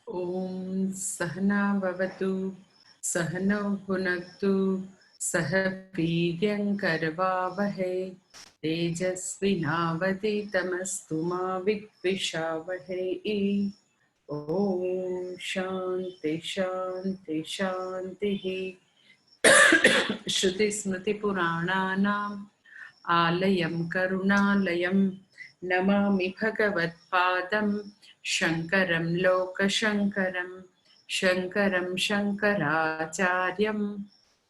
ॐ सहना भवतु सहनौ भुनक्तु सह वीर्यङ्करवावहै तेजस्विनावधीतमस्तु मा विद्विषावहै। ॐ शान्ति शान्ति शान्तिः। श्रुतिस्मृतिपुराणानाम् आलयं करुणालयं नमामि भगवत्पादं शङ्करं लोकशङ्करं शङ्करं शङ्कराचार्यं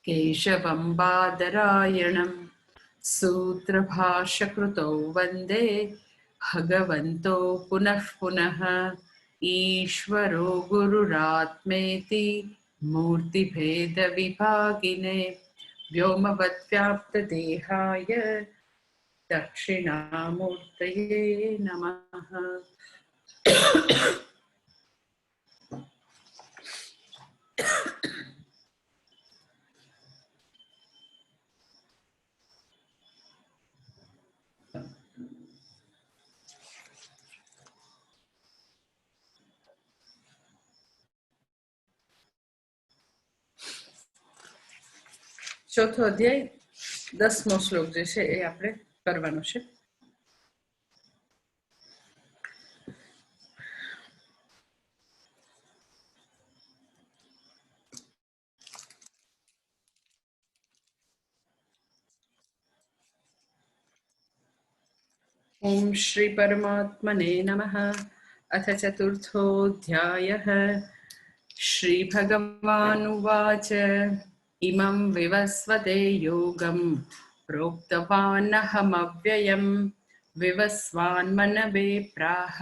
केशवं बादरायणं सूत्रभाष्यकृतौ वन्दे भगवन्तो पुनः पुनः। ईश्वरो गुरुरात्मेति मूर्तिभेदविभागिने व्योमवद्व्याप्तदेहाय दक्षिणामूर्तये नमः। ચોથો અધ્યાય 10મો શ્લોક જે છે એ આપણે કરવાનો છે। ओम श्री परमात्मने नमः। अथ चतुर्थोऽध्यायः। श्री भगवानुवाच इमं विवस्वते योगं प्रोक्तवानहमव्ययं विवस्वान्मनवे प्राह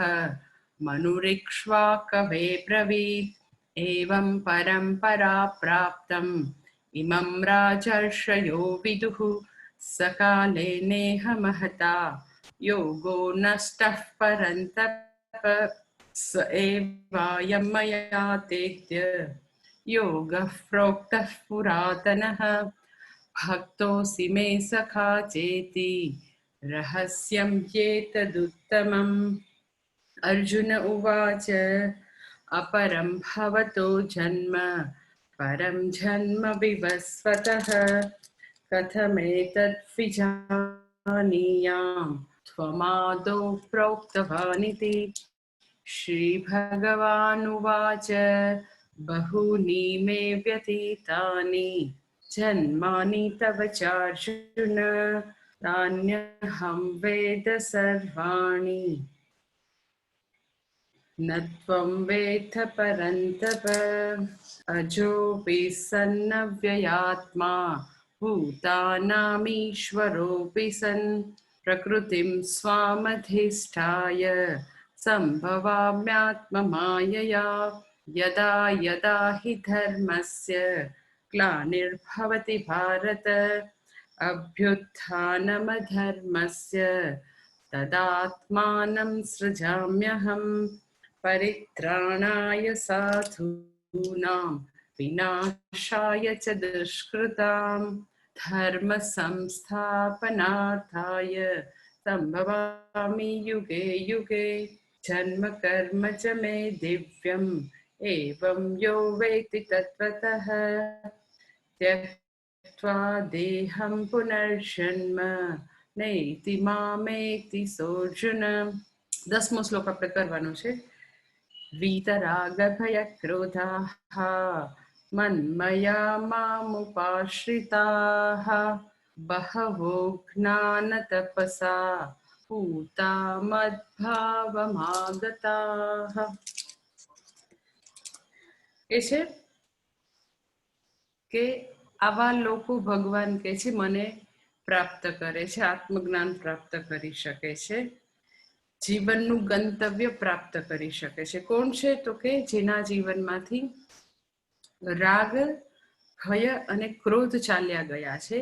मनुरिक्ष्वाकवे ब्रवीत् एवं परम्परा प्राप्तम् इमं राजर्षयो विदुः सकाले नेह महता योगो नष्टः परन्तप स एवायं मया तेद्य योगः प्रोक्तः पुरातनः भक्तोऽसि मे सखा चेति रहस्यं ह्येतदुत्तमम्। अर्जुन उवाच अपरं भवतो जन्म परं जन्म विवस्वतः कथमेतद्विजानीयाम् त्वमादौ प्रोक्तवानिति। श्रीभगवानुवाच बहूनि मे व्यतीतानि जन्मानि तव चार्जुन तान्यहं वेद सर्वाणि न त्वं वेत्थ परन्तप। अजोऽपि सन्नव्ययात्मा भूतानामीश्वरोऽपि सन् प्रकृतिं स्वामधिष्ठाय सम्भवाम्यात्ममायया यदा यदा हि धर्मस्य ग्लानिर्भवति भारत अभ्युत्थानमधर्मस्य तदात्मानं सृजाम्यहम्। परित्राणाय साधूनां विनाशाय च दुष्कृतां धर्म संस्थापनार्थाय संभवामि युगे युगे। जन्म कर्म च मे दिव्यम् एवं यो वेत्ति तत्त्वतः त्यक्त्वा देहं पुनर्जन्म नैति मामेति सोऽर्जुन। 10મો શ્લોક આપણે કરવાનો છે। वीतरागभयक्रोधाः मन्मया मामुपाश्रिताः बहवो ज्ञानतपसा पूता मद्भावमागताः। એ છે કે આવા લોકો ભગવાન કહે છે મને પ્રાપ્ત કરે છે, આત્મજ્ઞાન પ્રાપ્ત કરી શકે છે, જીવનનું ગંતવ્ય પ્રાપ્ત કરી શકે છે। કોણ છે? તો કે જેના જીવનમાંથી રાગ ભય અને ક્રોધ ચાલ્યા ગયા છે,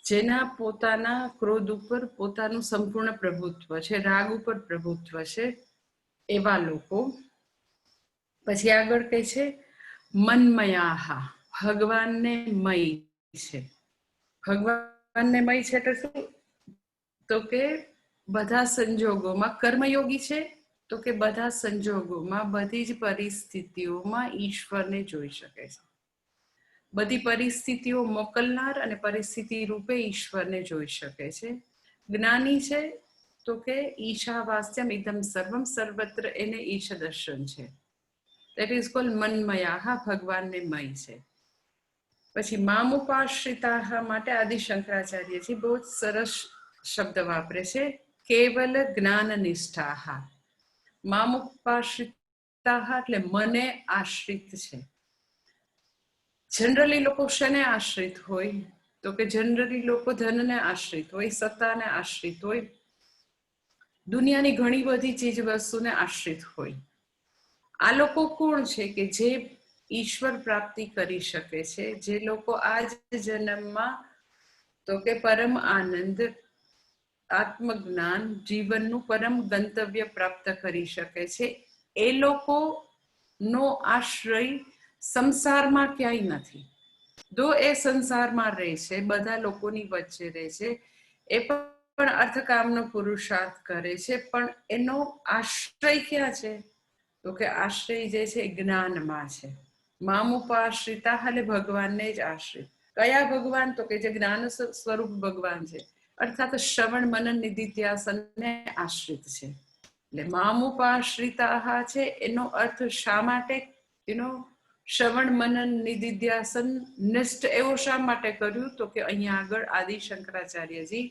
જેના પોતાના ક્રોધ ઉપર પોતાનું સંપૂર્ણ પ્રભુત્વ છે, રાગ ઉપર પ્રભુત્વ છે, એવા લોકો। પછી આગળ કહે છે મન્મયાહા, ભગવાનને મય છે। ભગવાનને મય છે એટલે શું? તો કે બધા સંજોગોમાં કર્મયોગી છે તો કે બધા સંજોગોમાં, બધી જ પરિસ્થિતિઓમાં ઈશ્વરને જોઈ શકે છે. બધી પરિસ્થિતિઓ મોકલનાર અને પરિસ્થિતિ રૂપે ઈશ્વરને જોઈ શકે છે. જ્ઞાની છે તો કે ઈશાવાસ્યમ ઇદમ સર્વમ, સર્વત્ર એને ઈશ દર્શન છે. દેટ ઇઝ કોલ્ડ મન્મયા, ભગવાનને મય છે. પછી મામુપાશ્રિતા માટે આદિ શંકરાચાર્યજી બહુ જ સરસ શબ્દ વાપરે છે, કેવલ જ્ઞાન નિષ્ઠા. મામુપાશ્રિતા એટલે મને આશ્રિત છે. જનરલી લોકો શેને આશ્રિત હોય? તો કે જનરલી લોકો ધનને આશ્રિત હોય, સત્તાને આશ્રિત હોય, દુનિયાની ઘણી બધી ચીજ વસ્તુને આશ્રિત હોય. આ લોકો કોણ છે કે જે ઈશ્વર પ્રાપ્તિ કરી શકે છે? જે લોકો આ જ જન્મમાં તો કે પરમ આનંદ, આત્મજ્ઞાન, જીવનનું પરમ ગંતવ્ય પ્રાપ્ત કરી શકે છે. એ લોકોનો આશ્રય સંસારમાં ક્યાંય નથી. જો એ સંસારમાં રહે છે, બધા લોકોની વચ્ચે રહે છે, એ પણ અર્થકામનો પુરુષાર્થ કરે છે, પણ એનો આશ્રય ક્યાં છે? તો કે આશ્રય જે છે જ્ઞાનમાં છે. મામુપાશ્રિતા એટલે ભગવાનને જ આશ્રિત. કયા ભગવાન? તો કે જે જ્ઞાન સ્વરૂપ ભગવાન છે, અર્થાત શ્રવણ મનન નિધિધ્યાસનને આશ્રિત છે. એટલે મામુપાશ્રિતા છે એનો અર્થ શા માટે શ્રવણ મનન નિધિધ્યાસન નિષ્ઠ એવો શા માટે કર્યું? તો કે અહીંયા આગળ આદિ શંકરાચાર્યજી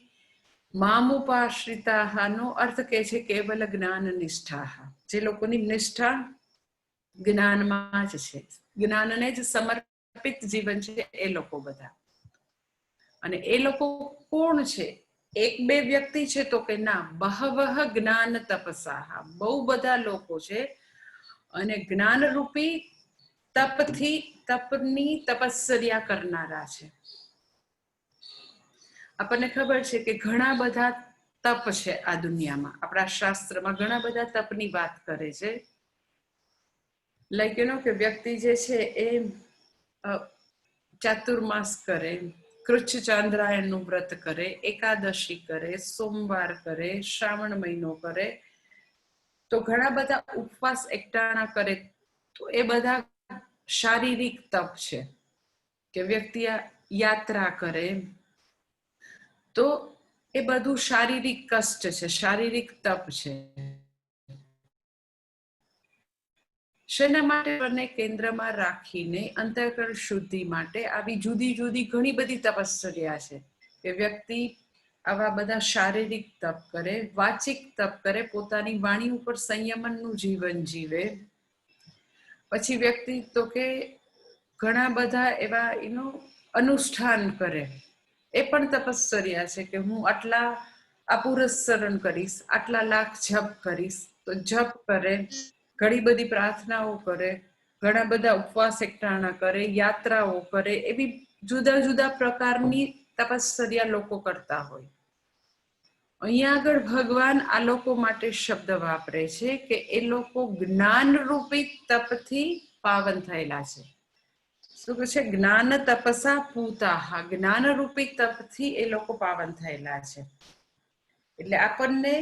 મામુપાશ્રિતાનો અર્થ કે છે કેવલ જ્ઞાન નિષ્ઠા. જે લોકોની નિષ્ઠા જ્ઞાનમાં જ છે, જ્ઞાનને જ સમર્પિત જીવન છે, એ લોકો બધા. અને એ લોકો કોણ છે? એક બે વ્યક્તિ છે? તો કે ના, બહવઃ જ્ઞાન તપસા, બહુ બધા લોકો છે. અને જ્ઞાનરૂપી તપની તપસ્યા કરનારા છે. આપણને ખબર છે કે ઘણા બધા તપ છે આ દુનિયામાં. આપણા શાસ્ત્રમાં ઘણા બધા તપની વાત કરે છે. લાઈક કે વ્યક્તિ જે છે એ ચાતુર્માસ કરે, કૃચ્છ ચાંદ્રાયણનું વ્રત કરે, એકાદશી કરે, સોમવાર કરે, શ્રાવણ મહિનો કરે, તો ઘણા બધા ઉપવાસ એકટાણા કરે. તો એ બધા શારીરિક તપ છે. કે વ્યક્તિ યાત્રા કરે, તો એ બધું શારીરિક કષ્ટ છે, શારીરિક તપ છે. શેના માટે? કેન્દ્રમાં રાખીને અંતઃકરણ શુદ્ધિ માટે આવી જુદી જુદી ઘણી બધી તપશ્ચર્યા છે કે વ્યક્તિ આવા બધા શારીરિક તપ કરે, વાચિક તપ કરે, પોતાની વાણી ઉપર સંયમનનું જીવન જીવે. પછી વ્યક્તિ તો કે ઘણા બધા એવા અનુષ્ઠાન કરે, એ પણ તપશ્ચર્યા છે કે હું આટલા પુરસ્સરણ કરીશ, આટલા લાખ જપ કરીશ. તો જપ કરે, ઘણી બધી પ્રાર્થનાઓ કરે, ઘણા બધા ઉપવાસ એકટાણા કરે, યાત્રાઓ કરે, એવી જુદા જુદા પ્રકારની તપશ્ચર્યા લોકો કરતા હોય. અહીંયા આગળ ભગવાન આ લોકો માટે શબ્દ વાપરે છે કે એ લોકો જ્ઞાનરૂપી તપથી પાવન થયેલા છે. શું કે છે? જ્ઞાન તપસા પૂતા, જ્ઞાનરૂપી તપથી એ લોકો પાવન થયેલા છે. એટલે આપણને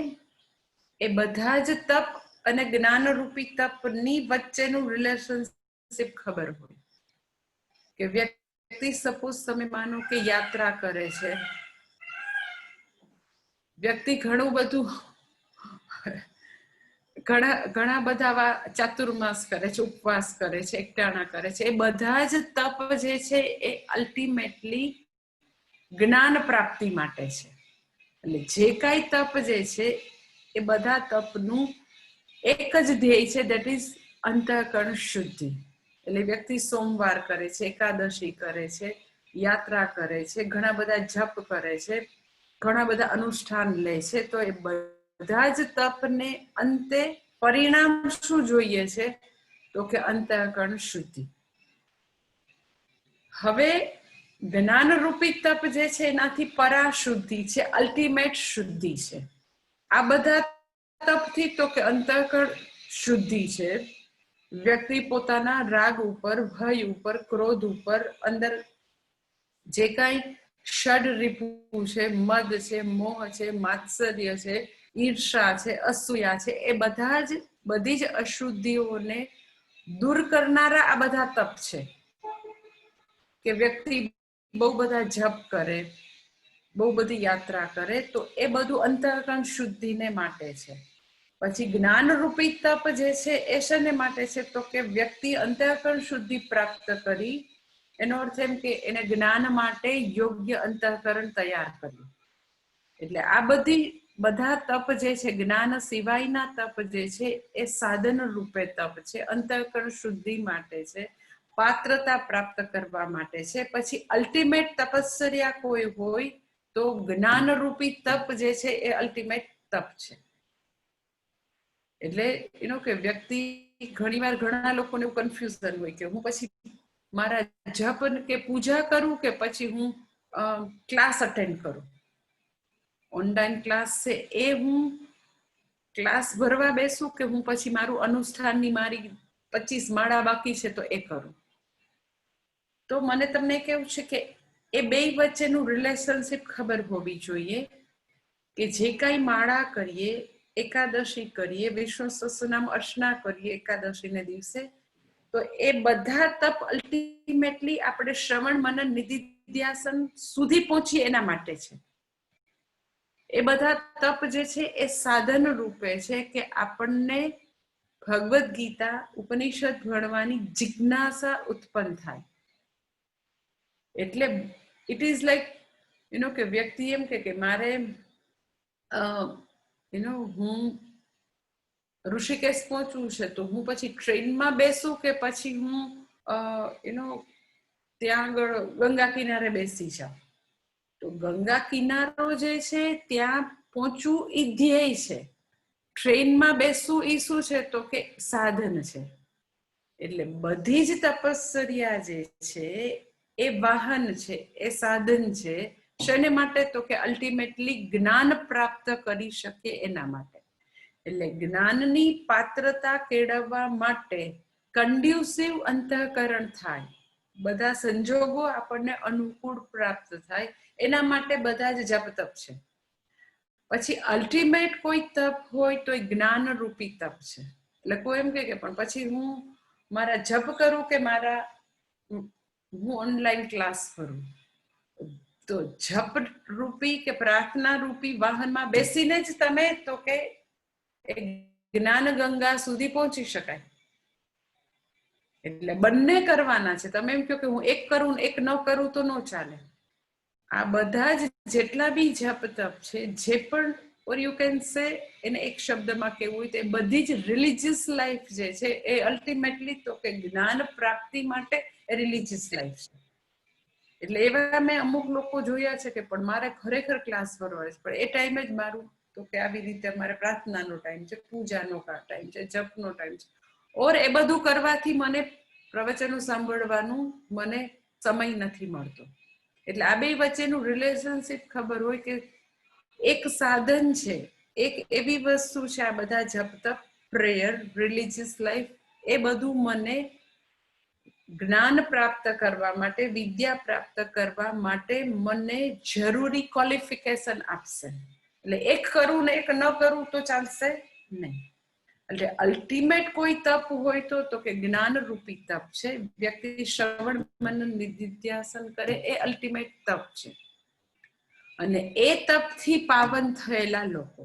એ બધા જ તપ અને જ્ઞાનરૂપી તપની વચ્ચેનું રિલેશનશિપ ખબર હોય. કે વ્યક્તિ સપોઝ તમે માનો કે યાત્રા કરે છે, વ્યક્તિ ઘણું બધું ઘણા બધા ચાતુર્માસ કરે છે, ઉપવાસ કરે છે, એકટાણા કરે છે, એ બધા જ તપ જે છે એ અલ્ટિમેટલી જ્ઞાન પ્રાપ્તિ માટે છે. એટલે જે કાંઈ તપ જે છે એ બધા તપનું એક જ ધ્યેય છે, દેટ ઇઝ અંતઃકરણ શુદ્ધિ. એટલે વ્યક્તિ સોમવાર કરે છે, એકાદશી કરે છે, યાત્રા કરે છે, ઘણા બધા જપ કરે છે, ઘણા બધા અનુષ્ઠાન લે છે, તો એ બધા જ તપને અંતે પરિણામ શું જોઈએ છે? તો કે અંતઃકરણ શુદ્ધિ. હવે જ્ઞાનરૂપી તપ જે છે એનાથી પરાશુદ્ધિ છે, અલ્ટિમેટ શુદ્ધિ છે. આ બધા તપથી તો કે અંતઃકરણ શુદ્ધિ છે. વ્યક્તિ પોતાના રાગ ઉપર, ભય ઉપર, ક્રોધ ઉપર, અંદર જે કાંઈ ષડ રીપુ છે, મદ છે, મોહ છે, માત્સર્ય છે, ઈર્ષા છે, અસૂયા છે, એ બધી જ અશુદ્ધિઓને દૂર કરનારા આ બધા તપ છે. કે વ્યક્તિ બહુ બધા જપ કરે, બહુ બધી યાત્રા કરે, તો એ બધું અંતઃકરણ શુદ્ધિને માટે છે. પછી જ્ઞાનરૂપી તપ જે છે એ શેને માટે છે? તો કે વ્યક્તિ અંતઃકરણ શુદ્ધિ પ્રાપ્ત કરી, એનો અર્થ એમ કે એને જ્ઞાન માટે યોગ્ય અંતઃકરણ તૈયાર કર્યું. એટલે આ બધા તપ જે છે, જ્ઞાન સિવાયના તપ જે છે, એ સાધન રૂપે તપ છે, અંતઃકરણ શુદ્ધિ માટે છે, પાત્રતા પ્રાપ્ત કરવા માટે છે. પછી અલ્ટિમેટ તપશ્ચર્યા કોઈ હોય તો જ્ઞાનરૂપી તપ જે છે એ અલ્ટિમેટ તપ છે. એટલે એનો કે વ્યક્તિ ઘણીવાર ઘણા લોકોને એવું કન્ફ્યુઝન હોય કે હું પછી મારા જપ કે પૂજા કરું કે પછી હું ક્લાસ અટેન્ડ કરું. ઓનલાઈન ક્લાસ છે એ હું ક્લાસ ભરવા બેસું કે હું પછી મારું અનુષ્ઠાનની મારી 25 માળા બાકી છે તો એ કરું. તો મને તમને કેવું છે કે એ બે વચ્ચેનું રિલેશનશિપ ખબર હોવી જોઈએ કે જે કાંઈ માળા કરીએ, એકાદશી કરીએ, વિષ્ણુ સહસ્રનામ અર્ચના કરીએ એકાદશીને દિવસે, તો એ બધા તપ અલ્ટિમેટલી આપણે શ્રવણ મનન નિધિધ્યાસન સુધી પહોંચીએ એના માટે છે. એ બધા તપ જે છે એ સાધન રૂપે છે કે આપણને ભગવદ્ ગીતા ઉપનિષદ ભણવાની જિજ્ઞાસા ઉત્પન્ન થાય. એટલે ઇટ ઇઝ લાઈક કે વ્યક્તિ એમ કે મારે હું ઋષિકેશ પહોંચવું છે તો હું પછી ટ્રેનમાં બેસું કે પછી હું ત્યાં આગળ ગંગા કિનારે બેસી જાઉં. તો ગંગા કિનારો જે છે ત્યાં પહોંચવું એ ધ્યેય છે. ટ્રેનમાં બેસવું એ શું છે? તો કે સાધન છે. એટલે બધી જ તપશ્ચર્યા જે છે એ વાહન છે, એ સાધન છે. શેને માટે? તો કે અલ્ટિમેટલી જ્ઞાન પ્રાપ્ત કરી શકે એના માટે. એટલે જ્ઞાનની પાત્રતા કેળવવા માટે કન્ડ્યુસિવ અંતઃકરણ થાય, બધા સંજોગો આપણને અનુકૂળ પ્રાપ્ત થાય, એના માટે બધા જ જપ તપ છે. પછી અલ્ટિમેટ કોઈ તપ હોય તો એ જ્ઞાનરૂપી તપ છે. એટલે કોઈ એમ કે પણ પછી હું મારા જપ કરું કે હું ઓનલાઈન ક્લાસ કરું, તો જપ રૂપી કે પ્રાર્થના રૂપી વાહનમાં બેસીને જ તમે તો કે જ્ઞાન ગંગા સુધી પહોંચી શકાય. એટલે બંને કરવાના છે. તમે એમ કહો કે હું એક કરું ને એક ન કરું તો ન ચાલે. આ બધા જ જેટલા બી જપ તપ છે, જે પણ ઓર યુ કેન સે એને એક શબ્દમાં કેવું હોય તો એ બધી જ રિલિજિયસ લાઈફ જે છે એ અલ્ટિમેટલી તો કે જ્ઞાન પ્રાપ્તિ માટે રિલિજિયસ લાઈફ છે. એટલે એવા મેં અમુક લોકો જોયા છે કે પણ મારે ખરેખર ક્લાસ ભરવા છે, પણ એ ટાઈમે જ મારું તો કે આવી રીતે અમારે પ્રાર્થનાનો ટાઈમ છે, પૂજાનો ટાઈમ છે, જપનો ટાઈમ છે, ઓર એ બધું કરવાથી મને પ્રવચનો સાંભળવાનું મને સમય નથી મળતો. એટલે આ બે વચ્ચેનું રિલેશનશિપ ખબર હોય કે એક સાધન છે, એક એવી વસ્તુ છે આ બધા જપ તપ, પ્રેયર, રિલિજિયસ લાઈફ, એ બધું મને જ્ઞાન પ્રાપ્ત કરવા માટે, વિદ્યા પ્રાપ્ત કરવા માટે મને જરૂરી ક્વોલિફિકેશન આપશે. એટલે એક કરું ને એક ન કરું તો ચાલશે નહીં. એટલે અલ્ટિમેટ કોઈ તપ હોય તો કે જ્ઞાનરૂપી તપ છે. વ્યક્તિ શ્રવણ મનન નિધિધ્યાસન કરે એ અલ્ટિમેટ તપ છે. અને એ તપથી પાવન થયેલા લોકો,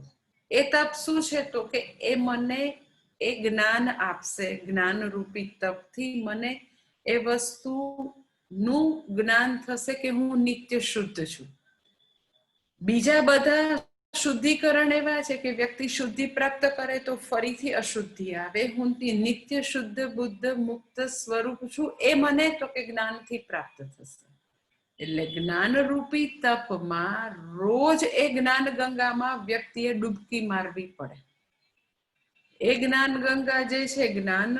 એ તપ શું છે? તો કે એ મને એ જ્ઞાન આપશે. જ્ઞાનરૂપી તપથી મને એ વસ્તુનું જ્ઞાન થશે કે હું નિત્ય શુદ્ધ છું. બીજા બધા શુદ્ધિકરણ એવા છે કે વ્યક્તિ શુદ્ધિ પ્રાપ્ત કરે તો ફરીથી અશુદ્ધિ આવે. હું નિત્ય શુદ્ધ બુદ્ધ મુક્ત સ્વરૂપ છું, એ મને તો કે જ્ઞાનથી પ્રાપ્ત થશે. એટલે જ્ઞાનરૂપી તપમાં રોજ એ જ્ઞાન ગંગામાં વ્યક્તિએ ડૂબકી મારવી પડે. એ જ્ઞાન ગંગા જે છે, જ્ઞાન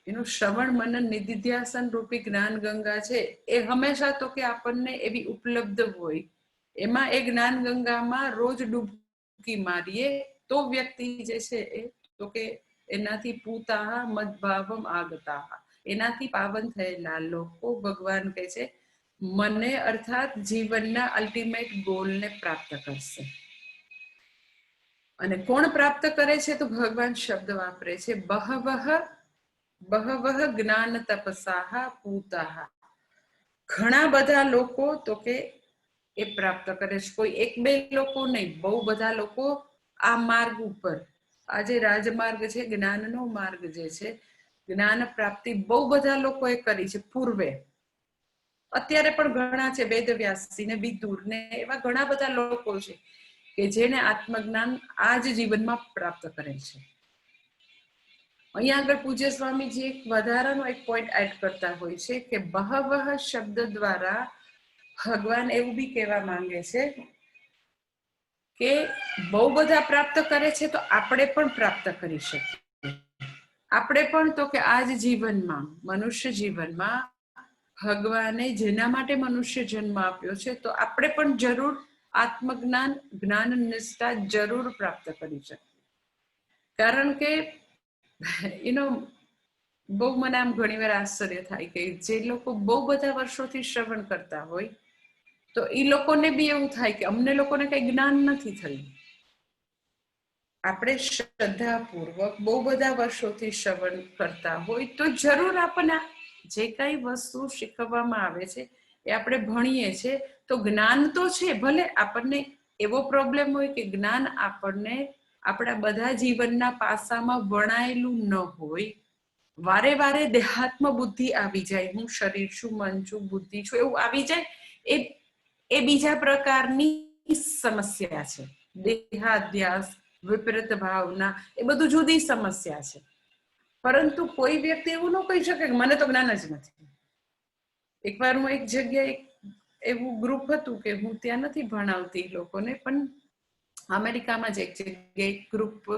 એનું શ્રવણ મનન નિધિધ્યાસન રૂપી જ્ઞાન ગંગા છે, એ હંમેશા તો કે આપણને એવી ઉપલબ્ધ હોય. એમાં એ જ્ઞાન ગંગામાં રોજ ડૂબકી મારીએ તો વ્યક્તિ જે છે એ તો કે એનાથી પૂતા મદભાવમ આગતા, એનાથી પાવન થયેલા લોકો ભગવાન કહે છે મને અર્થાત જીવનના અલ્ટિમેટ ગોલને પ્રાપ્ત કરશે. અને કોણ પ્રાપ્ત કરે છે? તો ભગવાન શબ્દ વાપરે છે બહવહ બહવહ જ્ઞાન તપસાહ પૂતાહ. ઘણા બધા લોકો તો કે એ પ્રાપ્ત કરે છે. કોઈ એક બે લોકો નહીં, બહુ બધા લોકો આ માર્ગ ઉપર, આ જે રાજમાર્ગ છે, જ્ઞાનનો માર્ગ જે છે, જ્ઞાન પ્રાપ્તિ બહુ બધા લોકોએ કરી છે પૂર્વે. અત્યારે પણ ઘણા છે, વેદવ્યાસી ને વિદુર ને એવા ઘણા બધા લોકો છે કે જેને આત્મજ્ઞાન આ જ જીવનમાં પ્રાપ્ત કરેલ છે. અહીંયા આગળ પૂજ્ય સ્વામીજી એક વધારાનો એક પોઈન્ટ એડ કરતા હોય છે કે બહવહ શબ્દ દ્વારા ભગવાન એવું બી કહેવા માંગે છે કે બહુ બધા પ્રાપ્ત કરે છે તો આપણે પણ પ્રાપ્ત કરી શકીએ. આપણે પણ તો કે આ જ જીવનમાં, મનુષ્ય જીવનમાં ભગવાને જેના માટે મનુષ્ય જન્મ આપ્યો છે તો આપણે પણ જરૂર આત્મજ્ઞાન, જ્ઞાન નિષ્ઠા જરૂર પ્રાપ્ત કરી શકીએ. કારણ કે બહુ મને આમ ઘણી વાર આશ્ચર્ય થાય કે જે લોકો બહુ બધા વર્ષોથી શ્રવણ કરતા હોય તો એ લોકોને બી એવું થાય કે અમને લોકોને કઈ જ્ઞાન નથી થયું. આપણે શ્રદ્ધાપૂર્વક બહુ બધા વર્ષોથી શ્રવણ કરતા હોય તો જરૂર આપણને જે કઈ વસ્તુ શીખવવામાં આવે છે એ આપણે ભણીએ છીએ તો જ્ઞાન તો છે, ભલે આપણને એવો પ્રોબ્લેમ હોય કે જ્ઞાન આપણને આપણા બધા જીવનના પાસામાં વણાયેલું ન હોય. વારે વારે દેહાત્મ બુદ્ધિ આવી જાય, હું શરીર છું, મન છું, બુદ્ધિ છું, એવું આવી જાય, એ બીજા પ્રકારની સમસ્યા છે. દેહાધ્યાસ, વિપરીત ભાવના, એ બધું જુદી સમસ્યા છે. પરંતુ કોઈ વ્યક્તિ એવું ન કહી શકે કે મને તો જ્ઞાન જ નથી. એકવાર હું એક જગ્યાએ એવું ગ્રુપ હતું કે હું ત્યાં નથી ભણાવતી લોકોને, પણ અમેરિકામાં જ એક જગ્યાએ ગ્રુપ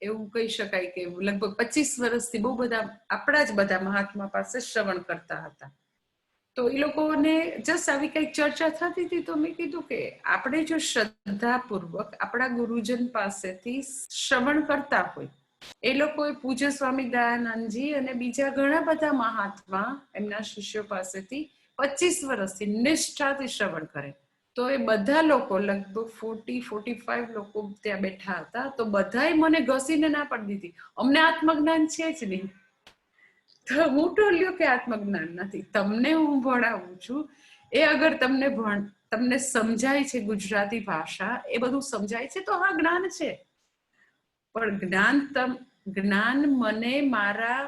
એવું કહી શકાય કે લગભગ 25 વર્ષથી બહુ બધા આપણા જ બધા મહાત્મા પાસે શ્રવણ કરતા હતા. તો એ લોકોને જસ્ટ આવી કઈક ચર્ચા થતી હતી તો મેં કીધું કે આપણે જો શ્રદ્ધાપૂર્વક આપણા ગુરુજન પાસેથી શ્રવણ કરતા હોય, એ લોકોએ પૂજ્ય સ્વામી દયાનંદજી અને બીજા ઘણા બધા મહાત્મા એમના શિષ્યો પાસેથી 25 વર્ષથી નિષ્ઠાથી શ્રવણ કરે, તો એ બધા લોકો લગભગ 40-45 લોકો ત્યાં બેઠા હતા, તો બધાએ મને ઘસીને ના પાડી દીધી, અમને આત્મજ્ઞાન છે જ નહીં. તો હું ટોલ્યું કે આત્મજ્ઞાન નથી, તમને હું ભણાવું છું એ અગર તમને સમજાય છે, ગુજરાતી ભાષા એ બધું સમજાય છે તો હા જ્ઞાન છે. પણ જ્ઞાન મને મારા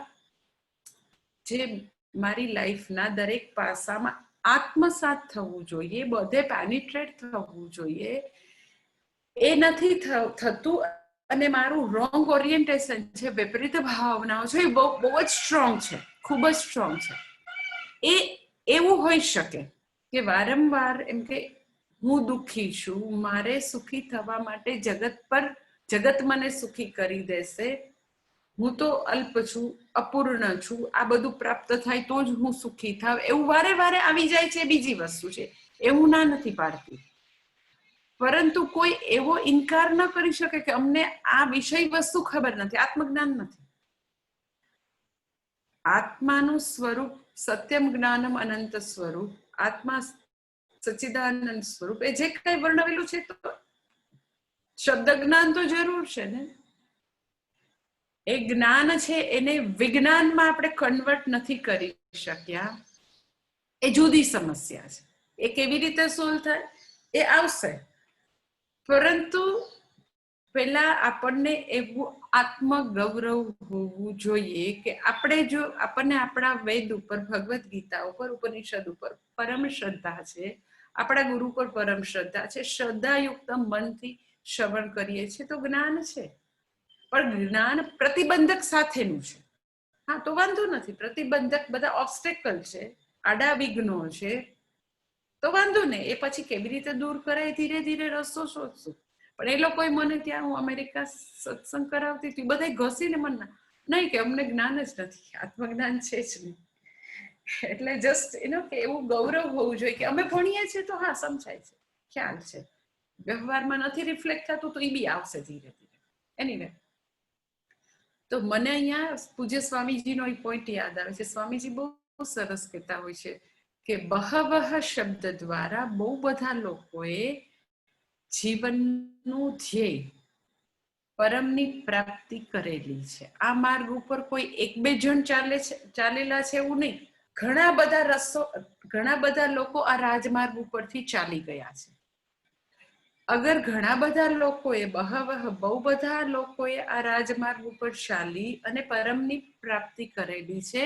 જે મારી લાઈફના દરેક પાસામાં આત્મસાત થવું જોઈએ, બધે પેનિટ્રેટ થવું જોઈએ. એ નથી થતું અને મારું રોંગ ઓરિએન્ટેશન છે, વિપરીત ભાવનાઓ છે, એ બહુ જ સ્ટ્રોંગ છે, ખૂબ જ સ્ટ્રોંગ છે. એ એવું હોઈ શકે કે વારંવાર એમ કે હું દુઃખી છું, મારે સુખી થવા માટે જગત મને સુખી કરી દેશે, હું તો અલ્પ છું, અપૂર્ણ છું, આ બધું પ્રાપ્ત થાય તો જ હું સુખી થાવ, એવું વારે વારે આવી જાય છે. બીજી વસ્તુ છે, એવું ના નથી પાડતી, પરંતુ કોઈ એવો ઇનકાર ન કરી શકે કે અમને આ વિષય વસ્તુ ખબર નથી, આત્મજ્ઞાન નથી. આત્માનું સ્વરૂપ સત્યમ જ્ઞાનમ અનંત સ્વરૂપ, આત્મા સચ્ચિદાનંદ સ્વરૂપ, એ જે કઈ વર્ણવેલું છે તો શબ્દ જ્ઞાન તો જરૂર છે ને. એ જ્ઞાન છે એને વિજ્ઞાનમાં આપણે કન્વર્ટ નથી કરી શક્યા, એ જુદી સમસ્યા છે. એ કેવી રીતે સોલ્વ થાય એ આવશે, પરંતુ પેલા આપણને એવું આત્મગૌરવ હોવું જોઈએ કે આપણે જો આપણને આપણા વેદ ઉપર, ભગવદ્ ગીતા ઉપર, ઉપનિષદ ઉપર પરમ શ્રદ્ધા છે, આપણા ગુરુ પર પરમ શ્રદ્ધા છે, શ્રદ્ધાયુક્ત મનથી શ્રવણ કરીએ છીએ તો જ્ઞાન છે. પણ જ્ઞાન પ્રતિબંધક સાથેનું છે. હા તો વાંધો નથી, પ્રતિબંધક બધા ઓબ્સ્ટેકલ છે, આડા વિઘ્નો છે, તો વાંધો નહીં, એ પછી કેવી રીતે દૂર કરાય ધીરે ધીરે રસ્તો શોધશું. પણ એ લોકોએ મને ત્યાં હું અમેરિકા સત્સંગ કરાવતી હતી, બધા ઘસીને મને નહીં કે અમને જ્ઞાન જ નથી, આત્મજ્ઞાન છે જ નહીં. એટલે જસ્ટ કે એવું ગૌરવ હોવું જોઈએ કે અમે ભણીએ છીએ તો હા સમજાય છે, ખ્યાલ છે, વ્યવહારમાં નથી રિફ્લેક્ટ થતું તો એ બી આવશે ધીરે ધીરે. એનીવે, તો મને અહીંયા પૂજ્ય સ્વામીજીનો એક પોઈન્ટ યાદ આવે છે. સ્વામીજી બહુ સરસ કહેતા હોય છે કે બહવહ શબ્દ દ્વારા બહુ બધા લોકોએ જીવનનું ધ્યેય પરમની પ્રાપ્તિ કરેલી છે. આ માર્ગ ઉપર કોઈ એક બે જણ ચાલેલા છે એવું નહીં. ઘણા બધા લોકો આ રાજમાર્ગ ઉપરથી ચાલી ગયા છે. અગર ઘણા બધા લોકોએ બહુ બધા લોકોએ આ રાજમાર્ગ ઉપર ચાલી અને પરમની પ્રાપ્તિ કરેલી છે,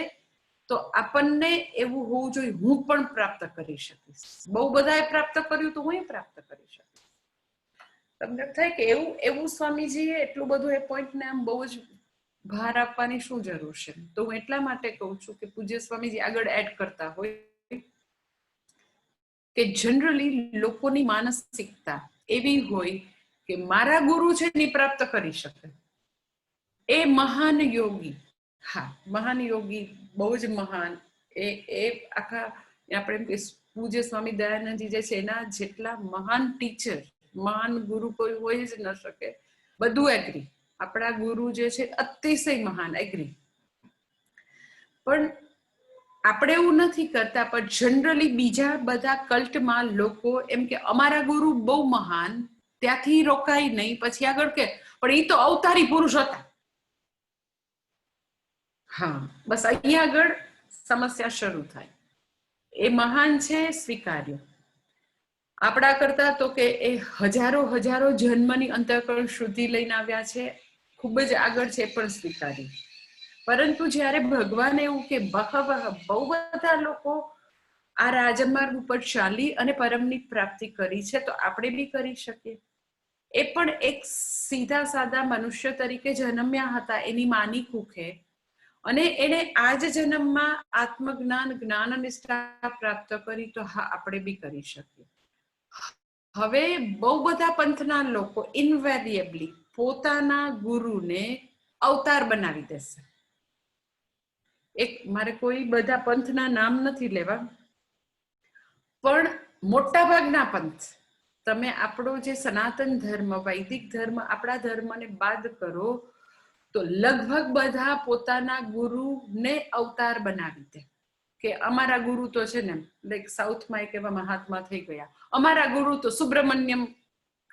તો આપણને એવું હોવું જોઈએ હું પણ પ્રાપ્ત કરી શકીશ. બહુ બધાએ પ્રાપ્ત કર્યું તો હું પ્રાપ્ત કરી શકીશ. તમને થાય કે એવું સ્વામીજીએ એટલું બધું એ પોઈન્ટને આમ બહુ જ ભાર આપવાની શું જરૂર છે? તો હું એટલા માટે કહું છું કે પૂજ્ય સ્વામીજી આગળ એડ કરતા હોય કે જનરલી લોકોની માનસિકતા એવી હોય કે મારા ગુરુ છે ને પ્રાપ્ત કરી શકે. એ મહાન યોગી, હા મહાન યોગી, બહુ જ મહાન, એ આખા આપણે પૂજ્ય સ્વામી દયાનંદજી જે છે એના જેટલા મહાન ટીચર, મહાન ગુરુ કોઈ હોય જ ન શકે. બધું એગ્રી, આપણા ગુરુ જે છે અતિશય મહાન, એગ્રી. પણ આપણે એવું નથી કરતા, પણ જનરલી બીજા બધા કલ્ટમાં લોકો એમ કે અમારા ગુરુ બહુ મહાન, ત્યાંથી રોકાય નહીં, પછી આગળ કે પણ એ તો અવતારી પુરુષ હતા. હા, બસ અહીંયા આગળ સમસ્યા શરૂ થાય. એ મહાન છે, સ્વીકાર્ય. આપણા કરતા તો કે એ હજારો જન્મની અંતઃકરણ શુદ્ધિ લઈને આવ્યા છે, ખૂબ જ આગળ છે, પણ સ્વીકાર્ય. પરંતુ જ્યારે ભગવાન એવું કે બહુ બધા લોકો આ રાજમાર્ગ ઉપર ચાલી અને પરમની પ્રાપ્તિ કરી છે, તો આપણે બી કરી શકીએ. એ પણ એક સીધા સાદા મનુષ્ય તરીકે જન્મ્યા હતા એની માની કુખે, અને એને આ જ જન્મમાં આત્મજ્ઞાન, જ્ઞાન નિષ્ઠા પ્રાપ્ત કરી, તો હા આપણે બી કરી શકીએ. હવે બહુ બધા પંથના લોકો ઇનવેરિયેબલી પોતાના ગુરુને અવતાર બનાવી દેશે. મારે કોઈ બધા પંથના નામ નથી લેવા, પણ મોટા ભાગના પંથ, તમે આપણો જે સનાતન ધર્મ, વૈદિક ધર્મ, આપણા ધર્મને બાદ કરો તો લગભગ બધા પોતાના ગુરુને અવતાર બનાવી દે. કે અમારા ગુરુ તો છે ને, લાઈક સાઉથમાં એક એવા મહાત્મા થઈ ગયા, અમારા ગુરુ તો સુબ્રમણ્યમ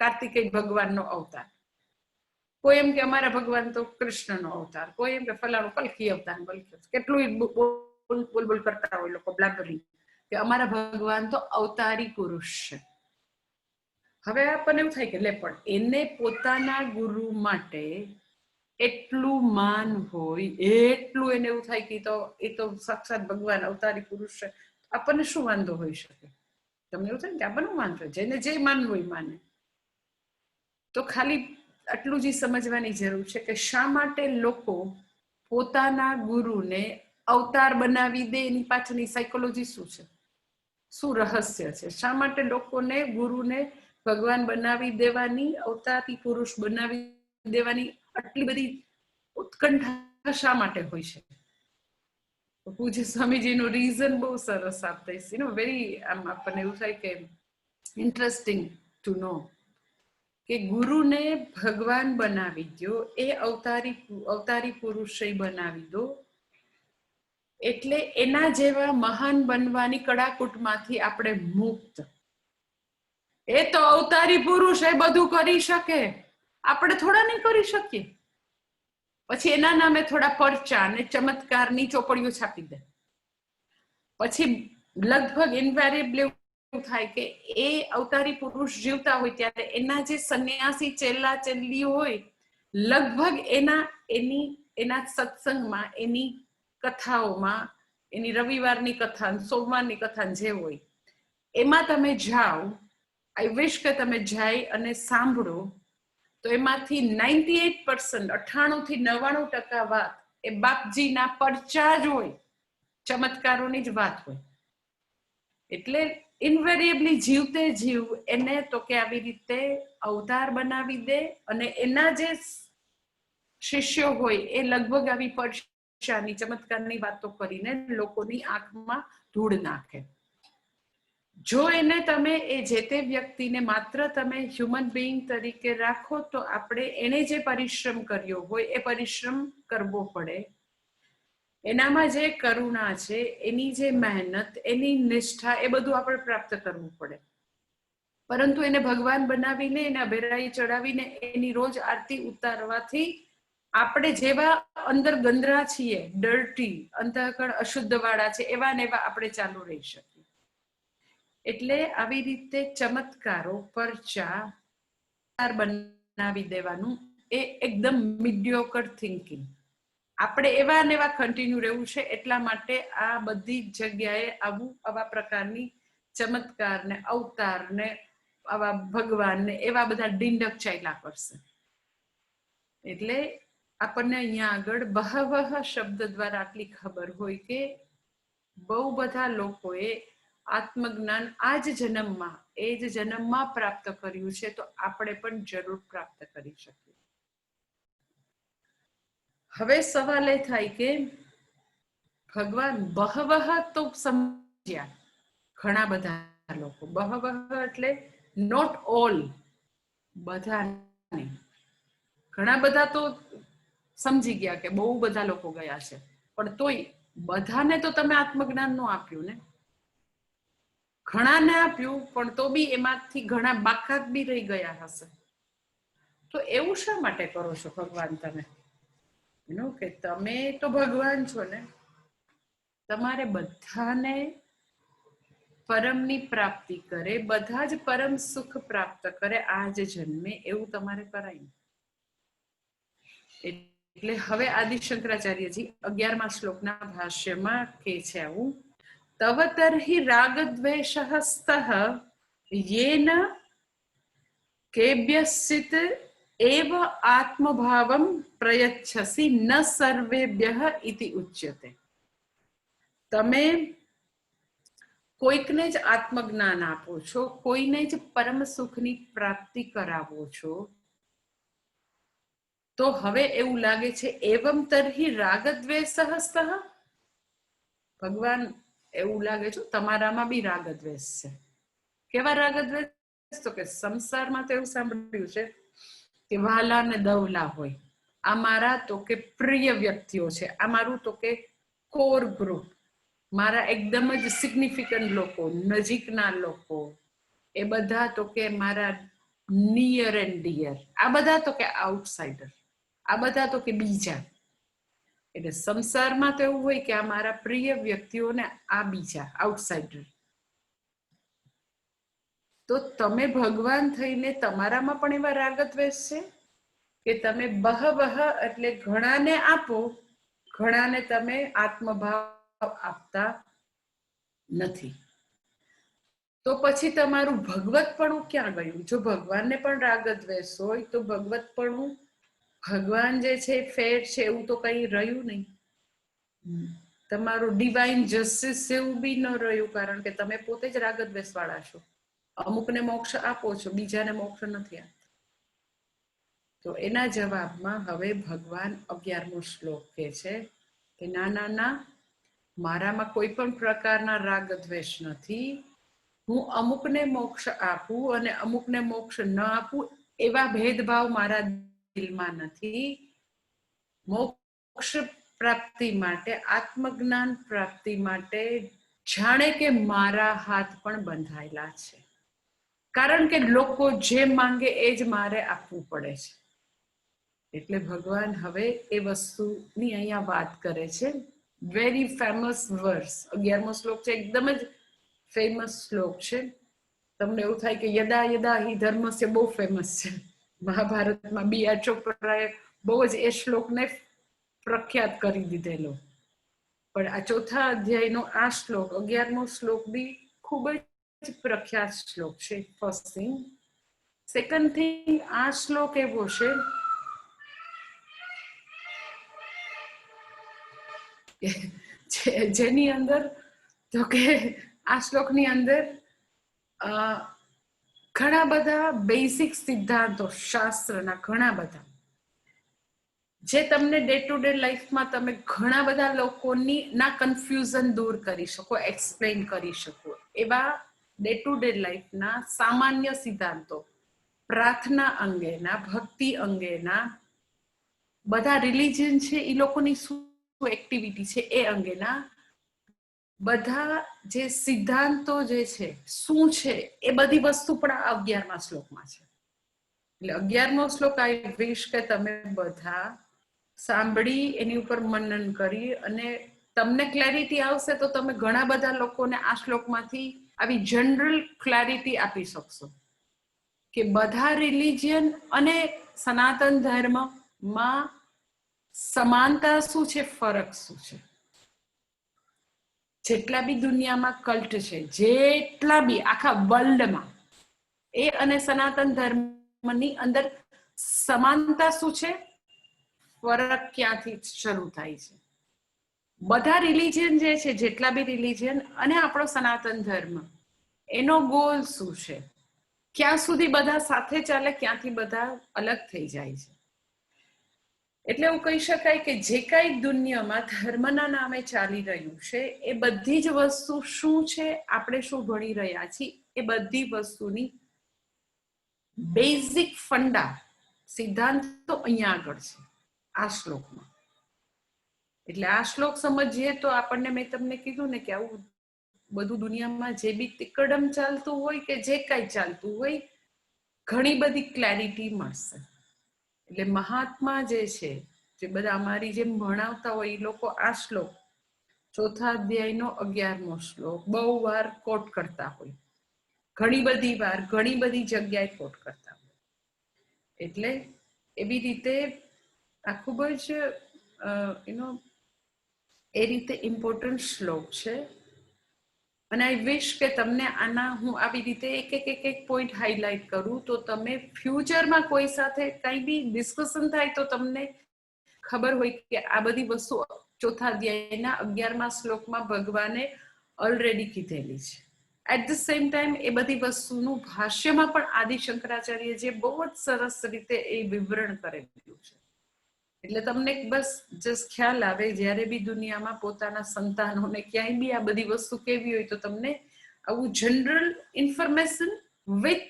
કાર્તિકેય ભગવાનનો અવતાર, કોઈ એમ કે અમારા ભગવાન તો કૃષ્ણનો અવતાર, કોઈ એમ કે ફલાણું કલ્કી અવતાર, કેટલું બોલ કરતા હોય લોકો, બ્લાબરી, કે અમારા ભગવાન તો અવતારી પુરુષ છે. હવે આપણને એવું થાય કે લે પણ એને પોતાના ગુરુ માટે એટલું માન હોય, એટલું એને એવું થાય કે એ તો સાક્ષાત ભગવાન અવતારી પુરુષ છે, આપણને શું વાંધો હોઈ શકે? તમને એવું થાય ને કે આપણને માનવું, જેને જે માનવું હોય માને. તો ખાલી આટલું જ સમજવાની જરૂર છે કે શા માટે લોકો પોતાના ગુરુને અવતાર બનાવી દે, એની પાછળની સાયકોલોજી શું છે, શું રહસ્ય છે? શા માટે લોકોને ગુરુને ભગવાન બનાવી દેવાની, અવતારી પુરુષ બનાવી દેવાની આટલી બધી ઉત્કંઠા શા માટે હોય છે? પૂજ્ય સ્વામીજીનું રીઝન બહુ સરસ આપતા છે, વેરી આપણને એવું થાય કે ઇન્ટરેસ્ટિંગ ટુ નો, કે ગુરુને ભગવાન બનાવી દો, એ અવતારી પુરુષ બનાવી દો, એટલે એના જેવા મહાન બનવાની કડાકૂટમાંથી આપણે મુક્ત. એ તો અવતારી પુરુષ, એ બધું કરી શકે, આપણે થોડા નહીં કરી શકીએ. પછી એના નામે થોડા પરચા અને ચમત્કારની ચોપડીઓ છાપી દે. પછી લગભગ ઇન્વેરિયેબલી થાય કે એ અવતારી પુરુષ જીવતા હોય ત્યારે એના જે સંન્યાસી ચેલા ચેલીઓ હોય, લગભગ એના સત્સંગમાં, એની કથાઓમાં, એની રવિવારની કથા, સોમવારની કથા જે હોય એમાં તમે જાઓ, આઈ વિશ કે તમે જાય અને સાંભળો, તો એમાંથી 98%, 98 થી 99% વાત એ બાપજીના પરચા જ હોય, ચમત્કારોની જ વાત હોય. એટલે ઇન્વેરિયેબલી જીવતે જીવ એને તો કે આવી રીતે અવતાર બનાવી દે, અને એના જે શિષ્યો હોય એ લગભગ આવી પરચાની, ચમત્કારની વાતો કરીને લોકોની આંખમાં ધૂળ નાખે. જો એને તમે એ જે તે વ્યક્તિને માત્ર તમે હ્યુમન બીઈંગ તરીકે રાખો, તો આપણે એને જે પરિશ્રમ કર્યો હોય એ પરિશ્રમ કરવો પડે. એનામાં જે કરુણા છે, એની જે મહેનત, એની નિષ્ઠા, એ બધું આપણે પ્રાપ્ત કરવું પડે. પરંતુ એને ભગવાન બનાવીને એને અભેરાઈ ચડાવીને એની રોજ આરતી ઉતારવાથી આપણે જેવા અંદર ગંદરા છીએ, ડર્ટી, અંતઃકરણ અશુદ્ધ વાળા છે, એવા ને એવા આપણે ચાલુ રહી શકીએ. એટલે આવી રીતે ચમત્કારો પરચા બનાવી દેવાનું એ એકદમ મિડિયોકર થિંકિંગ. આપણે એવા ને એવા કન્ટિન્યુ રહેવું છે. એટલા માટે આ બધી જગ્યાએ આવા પ્રકારની ચમત્કાર ને અવતાર ને આવા ભગવાન ને એવા બધા ડિંડક ચાલ્યા કરશે. એટલે આપણને અહીંયા આગળ બહવહ શબ્દ દ્વારા આટલી ખબર હોય કે બહુ બધા લોકોએ આત્મજ્ઞાન આ જ જન્મમાં, એ જ જન્મમાં પ્રાપ્ત કર્યું છે, તો આપણે પણ જરૂર પ્રાપ્ત કરી શકીએ. હવે સવાલ એ થાય કે ભગવાન બહવહ તો સમજ્યા, ઘણા બધા લોકો, બહવહ એટલે નોટ ઓલ, બધા નહીં, ઘણા બધા તો સમજી ગયા કે બહુ બધા લોકો ગયા છે, પણ તોય બધાને તો તમે આત્મજ્ઞાન નો આપ્યું ને, ઘણાને આપ્યું, પણ તો બી એમાંથી ઘણા બાકાત બી રહી ગયા હશે. તો એવું શા માટે કરો છો ભગવાન તમે? એનું કે તમે તો ભગવાન છો ને, તમારે બધાને પરમની પ્રાપ્તિ કરે, બધા જ પરમ સુખ પ્રાપ્ત કરે આ જ જન્મે, એવું તમારે કરાય. એટલે હવે આદિ શંકરાચાર્યજી 11મા શ્લોકના ભાષ્યમાં કહે છે આવું: તવ તર્હિ રાગદ્વેષઃ સ્તઃ યેન કેભ્યશ્ચિત એવ આત્મભાવમ પ્રયચ્છસી ન સર્વેભ્યઃ ઇતિ ઉચ્યતે. તમે કોઈકને જ આત્મજ્ઞાન આપો છો, કોઈને જ પરમ સુખની પ્રાપ્તિ કરાવો છો, તો હવે એવું લાગે છે એવમ તર્હિ રાગદ્વેષઃ સ્તઃ, ભગવાન એવું લાગે છે તમારામાં બી રાગદ્વેષ છે. કેવા રાગદ્વેષ? તો કે સંસારમાં તો એવું સાંભળ્યું છે કે વાલા ને દવલા હોય, આ મારા તો કે પ્રિય વ્યક્તિઓ છે, આ મારું તો કે કોર ગ્રુપ, મારા એકદમ જ સિગ્નિફિકન્ટ લોકો, નજીકના લોકો, એ બધા તો કે મારા નિયર એન્ડ ડિયર, આ બધા તો કે આઉટસાઇડર, આ બધા તો કે બીજા. એટલે સંસારમાં તો એવું હોય કે આ મારા પ્રિય વ્યક્તિઓને આ બીજા આઉટસાઇડર. તો તમે ભગવાન થઈને તમારામાં પણ એવા રાગદ્વેષ છે કે તમે બહવહ એટલે ઘણાને આપો, ઘણાને તમે આત્મભાવ આપતા નથી. તો પછી તમારું ભગવતપણું ક્યાં ગયું? જો ભગવાનને પણ રાગદ્વેષ હોય તો ભગવતપણું, ભગવાન જે છે ફેર છે એવું તો કઈ રહ્યું નહીં. તમારું ડિવાઇન જસ્ટિસ એવું બી ન રહ્યું, કારણ કે તમે પોતે જ રાગદ્વેષ વાળા છો. અમુકને મોક્ષ આપો છો, બીજાને મોક્ષ નથી આપતા. તો એના જવાબમાં હવે ભગવાન 11મો શ્લોક કહે છે કે ના ના ના, મારામાં કોઈ પણ પ્રકારના રાગદ્વેષ નથી. હું અમુકને મોક્ષ આપું અને અમુકને મોક્ષ ન આપું એવા ભેદભાવ મારા દિલમાં નથી. મોક્ષ પ્રાપ્તિ માટે, આત્મજ્ઞાન પ્રાપ્તિ માટે જાણે કે મારા હાથ પણ બંધાયેલા છે, કારણ કે લોકો જે માંગે એ જ મારે આપવું પડે છે. એટલે ભગવાન હવે એ વસ્તુની અહીંયા વાત કરે છે. વેરી ફેમસ વર્સ, 11મો શ્લોક છે, એકદમ જ ફેમસ શ્લોક છે. તમને એવું થાય કે યદા યદા હિ ધર્મસ્ય બહુ ફેમસ છે. મહાભારતમાં B.R. ચોપરાએ બહુ જ એ શ્લોકને પ્રખ્યાત કરી દીધેલો. પણ આ ચોથા અધ્યાયનો આ શ્લોક 11મો શ્લોક બી ખૂબ જ પ્રખ્યાત શ્લોક છે. First thing. સેકન્ડ થિંગ, આ શ્લોક એવો છે જેની અંદર તો કે આ શ્લોકની અંદર ઘણા બધા બેઝિક સિદ્ધાંતો શાસ્ત્રના, ઘણા બધા જે તમને ડે ટુ ડે લાઈફમાં તમે ઘણા બધા લોકોની ના કન્ફ્યુઝન દૂર કરી શકો, એક્સપ્લેન કરી શકો, એવા ડે ટુ ડે લાઈફના સામાન્ય સિદ્ધાંતો, પ્રાર્થના અંગેના, ભક્તિ અંગેના, બધા રિલિજન છે એ લોકોની શું એક્ટિવિટી છે એ અંગેના બધા જે સિદ્ધાંતો જે છે શું છે એ બધી વસ્તુ પણ આ 11મા શ્લોકમાં છે. એટલે 11મો શ્લોક આઈ વિશ કે તમે બધા સાંભળી એની ઉપર મનન કરી અને તમને ક્લેરિટી આવશે તો તમે ઘણા બધા લોકોને આ શ્લોકમાંથી આવી જનરલ ક્લેરિટી આપી શકશો કે બધા રિલિજિયન અને સનાતન ધર્મમાં સમાનતા શું છે, ફરક શું છે. જેટલા બી દુનિયામાં કલ્ટ છે, જેટલા બી આખા વર્લ્ડમાં, એ અને સનાતન ધર્મની અંદર સમાનતા શું છે, ફરક ક્યાંથી શરૂ થાય છે. બધા રિલિજિયન જે છે, જેટલા બી રિલિજિયન અને આપણો સનાતન ધર્મ, એનો ગોલ શું છે, ક્યાં સુધી બધા સાથે ચાલે, ક્યાંથી બધા અલગ થઈ જાય છે. એટલે એવું કહી શકાય કે જે કાંઈ દુનિયામાં ધર્મના નામે ચાલી રહ્યું છે એ બધી જ વસ્તુ શું છે, આપણે શું ભણી રહ્યા છીએ, એ બધી વસ્તુની બેઝિક ફંડા સિદ્ધાંત તો અહીંયા આગળ છે આ શ્લોકમાં. એટલે આ શ્લોક સમજીએ તો આપણને, મેં તમને કીધું ને કે આવું બધું દુનિયામાં જે બી તિકડમ ચાલતું હોય કે જે કાંઈ ચાલતું હોય, ઘણી બધી ક્લેરિટી મળશે. એટલે મહાત્મા જે છે, જે બધા અમારી જેમ ભણાવતા હોય, એ લોકો આ શ્લોક ચોથા અધ્યાયનો 11મો શ્લોક બહુ વાર કોટ કરતા હોય, ઘણી બધી વાર ઘણી બધી જગ્યાએ કોટ કરતા હોય. એટલે એવી રીતે આ ખૂબ જ એ રીતે ઇમ્પોર્ટન્ટ શ્લોક છે. અને આઈ વિશ કે તમને આના હું આવી રીતે એક પોઈન્ટ હાઇલાઇટ કરું તો તમે ફ્યુચરમાં કોઈ સાથે કંઈ બી ડિસ્કશન થાય તો તમને ખબર હોય કે આ બધી વસ્તુ ચોથા અધ્યાયના 11મા શ્લોકમાં ભગવાને ઓલરેડી કીધેલી છે. એટ ધ સેમ ટાઈમ એ બધી વસ્તુનું ભાષ્યમાં પણ આદિ શંકરાચાર્ય જે બહુ જ સરસ રીતે એ વિવરણ કરેલું છે. એટલે તમને બસ જસ્ટ ખ્યાલ આવે, જ્યારે બી દુનિયામાં પોતાના સંતાનોને ક્યાંય બી આ બધી વસ્તુ કેવી હોય તો તમને આવું જનરલ ઇન્ફોર્મેશન વિથ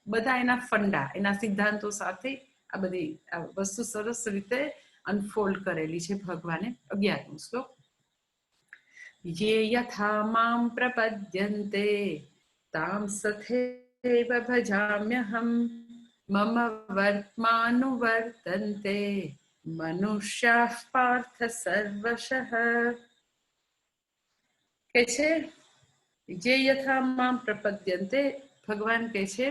બધા એના ફંડા, એના સિદ્ધાંતો સાથે આ બધી આ વસ્તુ સરસ રીતે અનફોલ્ડ કરેલી છે ભગવાને. 11મો શ્લોક, યે યથા મામ પ્રપદ્યન્તે તામ તથૈવ ભજામ્યહમ મમ વર્ત્માનુવર્તન્તે મનુષ્યાઃ પાર્થ સર્વશઃ. કે છે જે યથા મામ પ્રપદ્યન્તે, ભગવાન કહે છે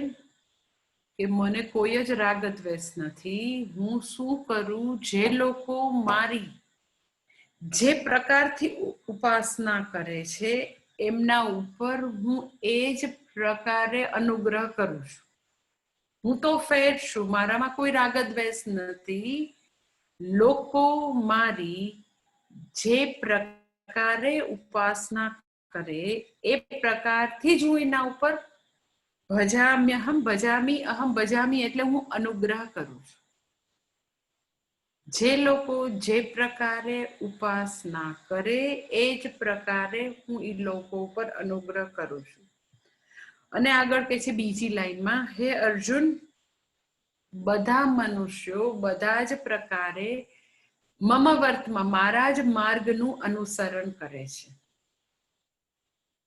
કે મને કોઈ જ રાગ દ્વેષ નથી. હું શું કરું, જે લોકો મારી જે પ્રકારથી ઉપાસના કરે છે એમના ઉપર હું એ જ પ્રકારે અનુગ્રહ કરું છું. હું તો ફેર છું, મારામાં કોઈ રાગ દ્વેષ નથી. લોકો મારી જે પ્રકારે ઉપાસના કરે એ પ્રકારથી જ હું એના ઉપર ભજામ્યહમ, ભજામી, અહમ ભજામી એટલે હું અનુગ્રહ કરું છું. જે લોકો જે પ્રકારે ઉપાસના કરે એ જ પ્રકારે હું એ લોકો ઉપર અનુગ્રહ કરું છું. અને આગળ કહે છે બીજી લાઈનમાં, હે અર્જુન, બધા મનુષ્યો બધા જ પ્રકારે મમ વર્તમાં, મારા જ માર્ગનું અનુસરણ કરે છે.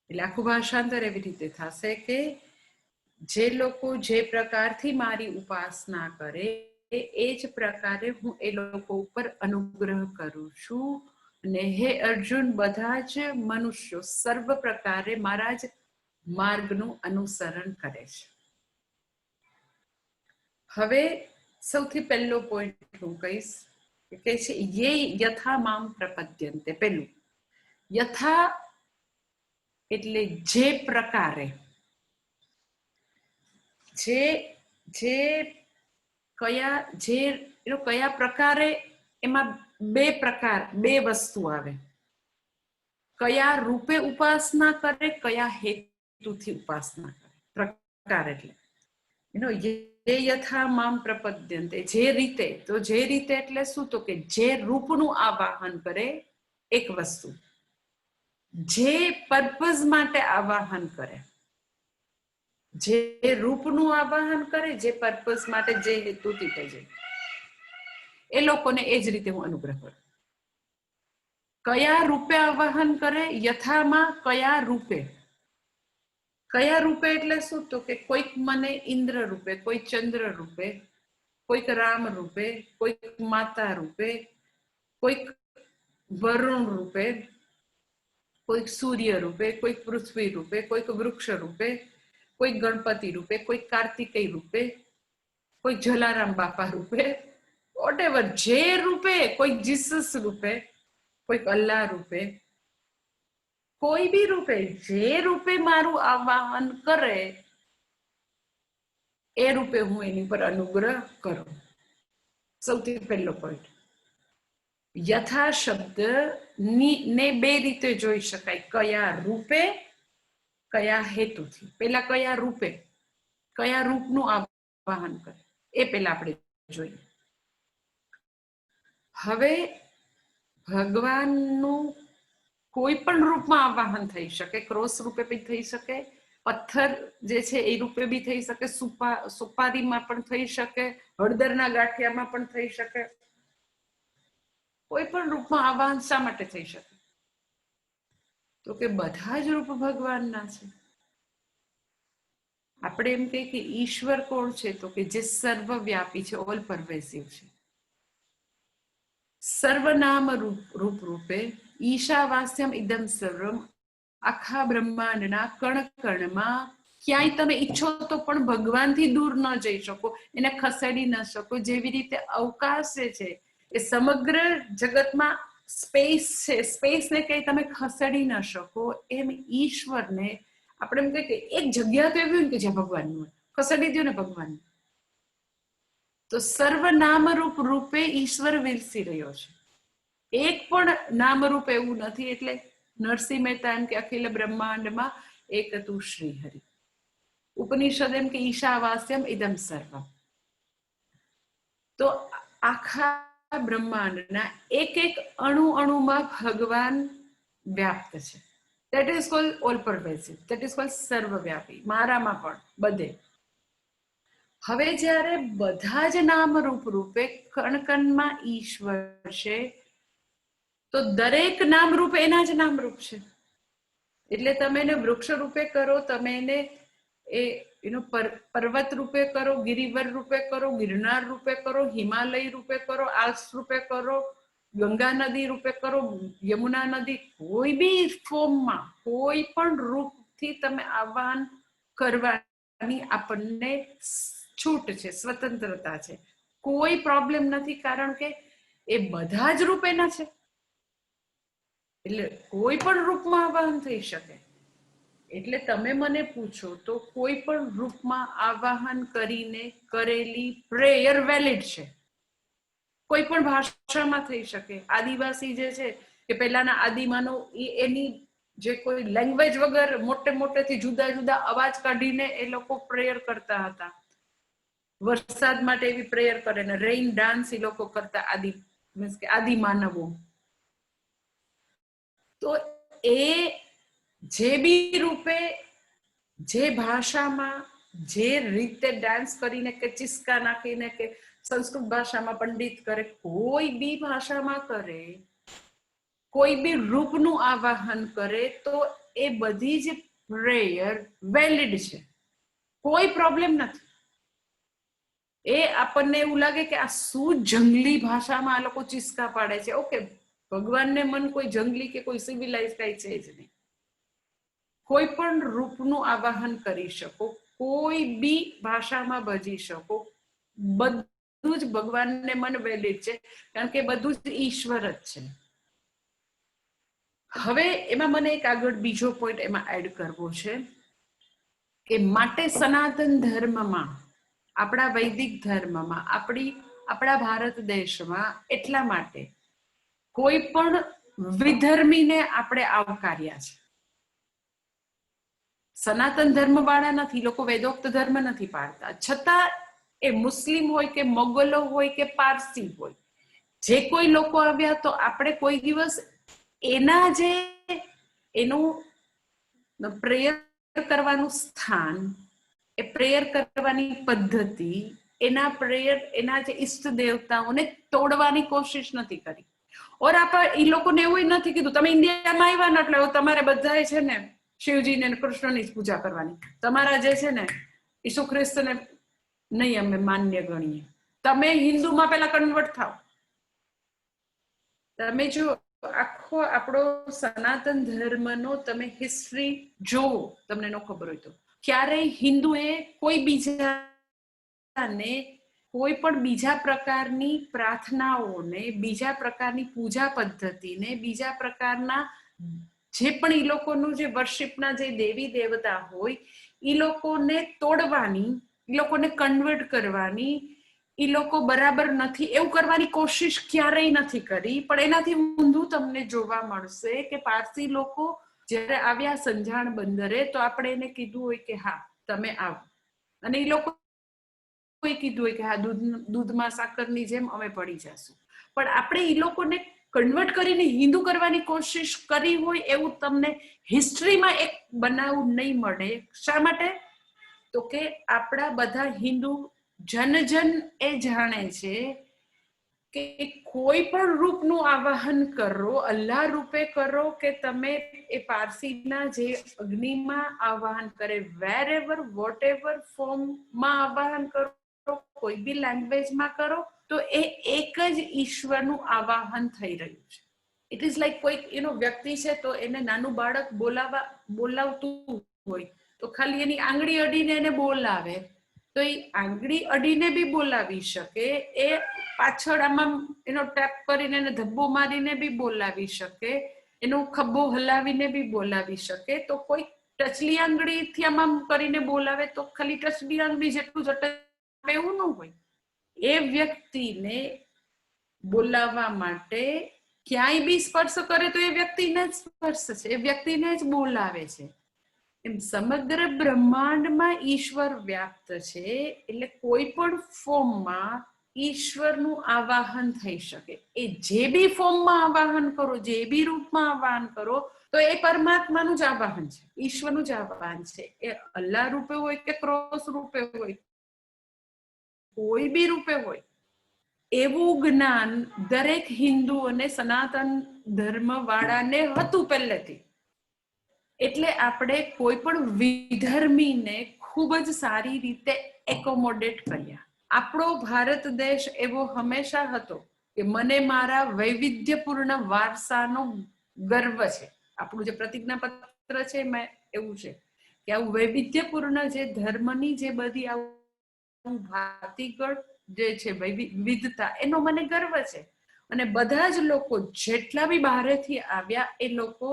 એટલે આખું ભાષાંતર એવી રીતે થશે કે જે લોકો જે પ્રકારથી મારી ઉપાસના કરે એ જ પ્રકારે હું એ લોકો ઉપર અનુગ્રહ કરું છું. અને હે અર્જુન, બધા જ મનુષ્યો સર્વ પ્રકારે મારા જ માર્ગનું અનુસરણ કરે છે. હવે સૌથી પહેલો પોઈન્ટ હું કહીશ કે કહે છે યે યથા મામ પ્રપદ્યન્તે. પહેલું યથા એટલે જે પ્રકારે, કયા પ્રકારે, એમાં બે વસ્તુ આવે. કયા રૂપે ઉપાસના કરે, કયા હેતુથી ઉપાસના કરે. પ્રકાર એટલે યે યથા મામ પ્રપદ્યન્તે, જે રીતે. તો જે રીતે એટલે શું? તો કે જે રૂપનું આવાહન કરે એક વસ્તુ, જે પર્પઝ માટે આવાહન કરે, જે રૂપનું આવાહન કરે, જે પર્પઝ માટે, જે હેતુથી કરે, એ લોકોને એ જ રીતે હું અનુગ્રહ કરું. કયા રૂપે આવાહન કરે? યથામાં કયા રૂપે. કયા રૂપે એટલે શું? તો કે કોઈક મને ઇન્દ્ર રૂપે, કોઈ ચંદ્ર રૂપે, કોઈક રામ રૂપે, કોઈક માતા રૂપે, કોઈક વરુણ રૂપે, કોઈક સૂર્ય રૂપે, કોઈક પૃથ્વી રૂપે, કોઈક વૃક્ષ રૂપે, કોઈક ગણપતિ રૂપે, કોઈક કાર્તિકેય રૂપે, કોઈક જલારામ બાપા રૂપે, વોટેવર જે રૂપે, કોઈક જીસસ રૂપે, કોઈક અલ્લાહ રૂપે, કોઈ બી રૂપે, જે રૂપે મારું આવાહન કરે એ રૂપે હું એની પર અનુગ્રહ કરું. સૌથી પહેલો પોઈન્ટ. યથા શબ્દ ને બે રીતે જોઈ શકાય, કયા રૂપે, કયા હેતુથી. પેલા કયા રૂપે, કયા રૂપનું આવાહન કરે એ પેલા આપણે જોઈએ. હવે ભગવાનનું કોઈ પણ રૂપમાં આવાહન થઈ શકે, ક્રોસ રૂપે બી થઈ શકે, પથ્થર જે છે એ રૂપે બી થઈ શકે, સુપારીમાં પણ થઈ શકે, હળદરના ગાંઠિયામાં પણ થઈ શકે. કોઈ પણ રૂપમાં આવાહન શા માટે થઈ શકે? તો કે બધા જ રૂપ ભગવાનના છે. આપણે એમ કહીએ કે ઈશ્વર કોણ છે? તો કે જે સર્વવ્યાપી છે, ઓલ પરવેસિવ છે. સર્વનામ રૂપ રૂપે ઈશાવાસ્યમ ઇદમ સર્વમ, આખા બ્રહ્માંડના કણ કણમાં ક્યાંય તમે ઈચ્છો તો પણ ભગવાનથી દૂર ન જઈ શકો, એને ખસેડી ન શકો. જેવી રીતે અવકાશ છે એ સમગ્ર જગતમાં સ્પેસ છે, સ્પેસને કઈ તમે ખસેડી ન શકો, એમ ઈશ્વરને આપણે એમ કહીએ કે એક જગ્યા તો એવી હોય ને કે જ્યાં ભગવાનનું હોય, ખસેડી દો ને ભગવાન. તો સર્વ નામરૂપ રૂપે ઈશ્વર વિલસી રહ્યો છે. એક પણ નામરૂપ એવું નથી. એટલે નરસિંહ મહેતા એમ કે અખિલ બ્રહ્માંડમાં એક તું શ્રી હરિ. ઉપનિષદ એમ કે ઈશાવાસ્યમ ઇદમ સર્વમ. તો આખા બ્રહ્માંડના એક એક અણુ અણુમાં ભગવાન વ્યાપ્ત છે. That is called all pervasive, that is called સર્વવ્યાપી. મારામાં પણ બધે. હવે જ્યારે બધા જ નામરૂપ રૂપે કણકણમાં ઈશ્વર છે, તો દરેક નામરૂપ એના જ નામરૂપ છે. એટલે તમે એને વૃક્ષ રૂપે કરો, તમે એને પર્વત રૂપે કરો, ગિરિવર રૂપે કરો, ગિરનાર રૂપે કરો, હિમાલય રૂપે કરો, આલ્પ્સ રૂપે કરો, ગંગા નદી રૂપે કરો, યમુના નદી, કોઈ બી ફોર્મમાં, કોઈ પણ રૂપથી તમે આહ્વાન કરવાની આપણને છૂટ છે, સ્વતંત્રતા છે. કોઈ પ્રોબ્લેમ નથી, કારણ કે એ બધા જ રૂપ એના છે. એટલે કોઈ પણ રૂપમાં આવાહન થઈ શકે. એટલે તમે મને પૂછો તો કોઈ પણ રૂપમાં આવાહન કરીને કરેલી પ્રેયર વેલિડ છે. કોઈ પણ ભાષામાં થઈ શકે. આદિવાસી જે છે કે પહેલાના આદિમાનો એની જે કોઈ લેંગ્વેજ વગર મોટે મોટેથી જુદા જુદા અવાજ કાઢીને એ લોકો પ્રેયર કરતા હતા. વરસાદ માટે એવી પ્રેયર કરે ને રેઇન ડાન્સ એ લોકો કરતા, મીન્સ કે આદિ માનવો. તો એ જે બી રૂપે, જે ભાષામાં, જે રીતે ડાન્સ કરીને કે ચિસ્કા નાખીને કે સંસ્કૃત ભાષામાં પંડિત કરે, કોઈ બી ભાષામાં કરે, કોઈ બી રૂપનું આવાહન કરે, તો એ બધી જ પ્રેયર વેલિડ છે. કોઈ પ્રોબ્લેમ નથી. એ આપણને એવું લાગે કે આ શું જંગલી ભાષામાં આ લોકો ચિસ્કા પાડે છે. ઓકે, ભગવાનને મન કોઈ જંગલી કે કોઈ સિવિલાઇઝ કઈ છે જ નહીં. કોઈ પણ રૂપનું આવાહન કરી શકો, કોઈ બી ભાષામાં ભજી શકો, બધું જ ભગવાનને મન વેલિડ છે, કારણ કે બધું જ ઈશ્વર જ છે. હવે એમાં મને એક આગળ બીજો પોઈન્ટ એમાં એડ કરવો છે કે માટે સનાતન ધર્મમાં, આપણા વૈદિક ધર્મમાં, આપણા ભારત દેશમાં એટલા માટે કોઈ પણ વિધર્મીને આપણે આવકાર્યા છે. સનાતન ધર્મ વાળા નથી, લોકો વેદોક્ત ધર્મ નથી પાળતા, છતાં એ મુસ્લિમ હોય કે મોગલો હોય કે પારસી હોય, જે કોઈ લોકો આવ્યા, તો આપણે કોઈ દિવસ એના જે એનું પ્રેયર કરવાનું સ્થાન, એ પ્રેયર કરવાની પદ્ધતિ, એના જે ઈષ્ટ દેવતાઓને તોડવાની કોશિશ નથી કરી. ઓર એ લોકોને એવું નથી કીધું તમે ઇન્ડિયામાં આવ્યા ને એટલે તમારે બધાએ છે ને શિવજીને ને કૃષ્ણની જ પૂજા કરવાની, તમારા જે છે ને ઈસુ ખ્રિસ્તને નહીં અમે માન્ય ગણીએ, તમે હિન્દુમાં પેલા કન્વર્ટ થાવ. તમે જો આખો આપણો સનાતન ધર્મનો તમે હિસ્ટ્રી જોવો, તમને ન ખબર હોય તો, ક્યારેય હિન્દુએ કોઈ બીજાને કોઈ પણ બીજા પ્રકારની પ્રાર્થનાઓને, બીજા પ્રકારની પૂજા પદ્ધતિને, બીજા પ્રકારના જે પણ એ લોકોનું જે વર્શિપના જે દેવી દેવતા હોય એ લોકોને તોડવાની, એ લોકોને કન્વર્ટ કરવાની, એ લોકો બરાબર નથી એવું કરવાની કોશિશ ક્યારેય નથી કરી. પણ એનાથી ઊંધું તમને જોવા મળશે કે પારસી લોકો જ્યારે આવ્યા સંજાણ બંદરે તો આપણે એને કીધું હોય કે હા તમે આવો, અને એ લોકો કીધું હોય કે હા દૂધમાં સાકરની જેમ અમે પડી જશું. પણ આપણે એ લોકોને કન્વર્ટ કરીને હિન્દુ કરવાની કોશિશ કરી હોય એવું તમને હિસ્ટ્રીમાં એક બનાવ નહીં મળે. શા માટે? તો કે આપણા બધા હિન્દુ જન એ જાણે છે કે કોઈ પણ રૂપનું આવાહન કરો, અલ્લાહ રૂપે કરો કે તમે એ પારસીના જે અગ્નિમાં આવાહન કરે, વેર એવર વોટ એવર ફોર્મમાં આવાહન કરો, કોઈ બી લેંગ્વેજમાં કરો, તો એ એક જ ઈશ્વરનું આવાહન થઈ રહ્યું છે. ઇટ ઇઝ લાઈક કોઈ વ્યક્તિ છે તો એને નાનું બાળક બોલાવતું હોય તો ખાલી એની આંગળી અડીને એને બોલાવે તો એ આંગળી અડીને બી બોલાવી શકે, એ પાછળ આમાં એનો ટેપ કરીને એને ધબ્બો મારીને બી બોલાવી શકે, એનો ખભો હલાવીને બી બોલાવી શકે. તો કોઈ ટચલી આંગળીથી આમ કરીને બોલાવે તો ખાલી ટચલી આંગળી જેટલું જટે એવું ન હોય. એ વ્યક્તિને બોલાવવા માટે ક્યાંય બી સ્પર્શ કરે તો એ વ્યક્તિને જ સ્પર્શ છે, એ વ્યક્તિને જ બોલાવે છે. એમ સમગ્ર બ્રહ્માંડમાં ઈશ્વર વ્યાપ્ત છે, એટલે કોઈ પણ ફોર્મમાં ઈશ્વરનું આવાહન થઈ શકે. એ જે બી ફોર્મમાં આવાહન કરો, જે બી રૂપમાં આવાહન કરો, તો એ પરમાત્માનું જ આવાહન છે, ઈશ્વરનું જ આવાહન છે. એ અલ્લાહ રૂપે હોય કે ક્રોસ રૂપે હોય, કોઈ બી રૂપે હોય, એવું જ્ઞાન દરેક હિન્દુ અને સનાતન ધર્મ વાળાને હતું પહેલેથી. એટલે આપણે કોઈ પણ વિધર્મીને ખૂબ જ સારી રીતે એકોમોડેટ કર્યા. આપણો ભારત દેશ એવો હંમેશા હતો કે મને મારા વૈવિધ્યપૂર્ણ વારસાનો ગર્વ છે. આપણું જે પ્રતિજ્ઞાપત્ર છે એમાં એવું છે કે આવું વૈવિધ્યપૂર્ણ જે ધર્મની જે બધી આવું ભાતીગળ જે છે વિવિધતા, એનો મને ગર્વ છે. અને બધા જ લોકો જેટલા બી બહારેથી આવ્યા એ લોકો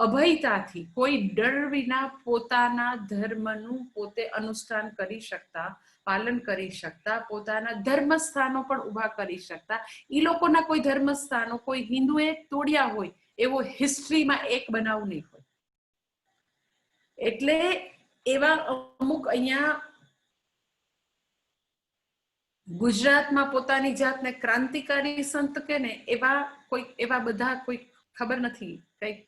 અભયતાથી, કોઈ ડર વિના પોતાના ધર્મનું પોતે અનુષ્ઠાન કરી શકતા, પાલન કરી શકતા, પોતાના ધર્મસ્થાનો પણ ઊભા કરી શકતા. એ લોકોના કોઈ ધર્મસ્થાનો કોઈ હિન્દુએ તોડ્યા હોય એવો હિસ્ટ્રીમાં એક બનાવ નહીં હોય. એટલે એવા અમુક અહીંયા ગુજરાતમાં પોતાની જાતને ક્રાંતિકારી સંત કે ને એવા બધા કોઈ ખબર નથી, કઈક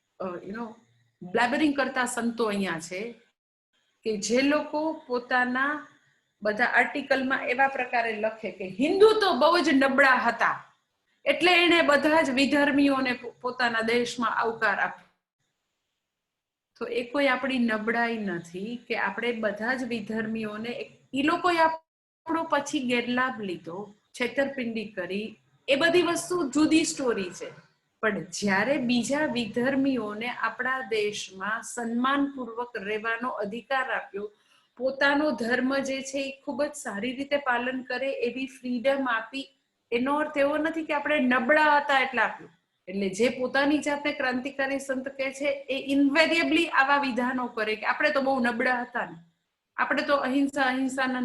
બ્લેબરિંગ કરતા સંતો અહીંયા છે કે જે લોકો પોતાના બધા આર્ટિકલમાં એવા પ્રકારે લખે કે હિન્દુ તો બહુ જ નબળા હતા એટલે એને બધા જ વિધર્મીઓને પોતાના દેશમાં આવકાર આપ્યો. તો એ કોઈ આપણી નબળાઈ નથી કે આપણે બધા જ વિધર્મીઓને, એ લોકોએ આપણો પછી ગેરલાભ લીધો, છેતરપિંડી કરી, એ બધી વસ્તુ જુદી સ્ટોરી છે. પણ જ્યારે બીજા વિધર્મીઓને આપણા દેશમાં સન્માનપૂર્વક રહેવાનો અધિકાર આપ્યો, પોતાનો ધર્મ જે છે એ ખૂબ જ સારી રીતે પાલન કરે એવી ફ્રીડમ આપી, એનો અર્થ એવો નથી કે આપણે નબળા હતા એટલે આપ્યું. એટલે જે પોતાની જાતે ક્રાંતિકારી સંત કહે છે એ ઇન્વેરિયેબલી આવા વિધાનો કરે કે આપણે તો બહુ નબળા હતા ને, આપણે તો અહિંસાના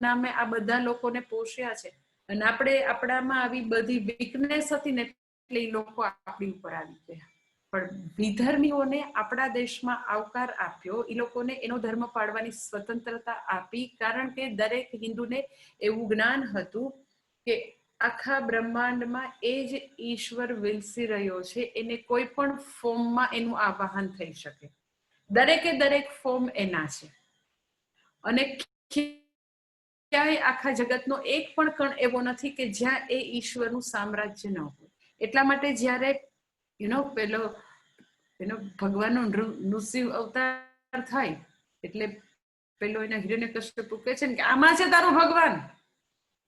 નામે આ બધા લોકોને પોષ્યા છે, અને આપણે આપણામાં આવી બધી વીકનેસ હતી ને એટલે એ લોકો આપણી ઉપર આવી ગયા. પણ વિધર્મીઓને આપણા દેશમાં આવકાર આપ્યો, એ લોકોને એનો ધર્મ પાળવાની સ્વતંત્રતા આપી, કારણ કે દરેક હિન્દુને એવું જ્ઞાન હતું કે આખા બ્રહ્માંડમાં એ જ ઈશ્વર વિલસી રહ્યો છે, એને કોઈ પણ ફોર્મમાં એનું આવાહન થઈ શકે, દરેક ફોર્મ એના છે. અને ક્યાંય આખા જગતનો એક પણ કણ એવો નથી કે જ્યાં એ ઈશ્વરનું સામ્રાજ્ય ન હોય. એટલા માટે જ્યારે પેલો ભગવાનનો નૃસિંહ અવતાર થાય એટલે પેલો એના હિરણ્યકશ્યપુ કહે છે ને કે આમાં છે તારો ભગવાન,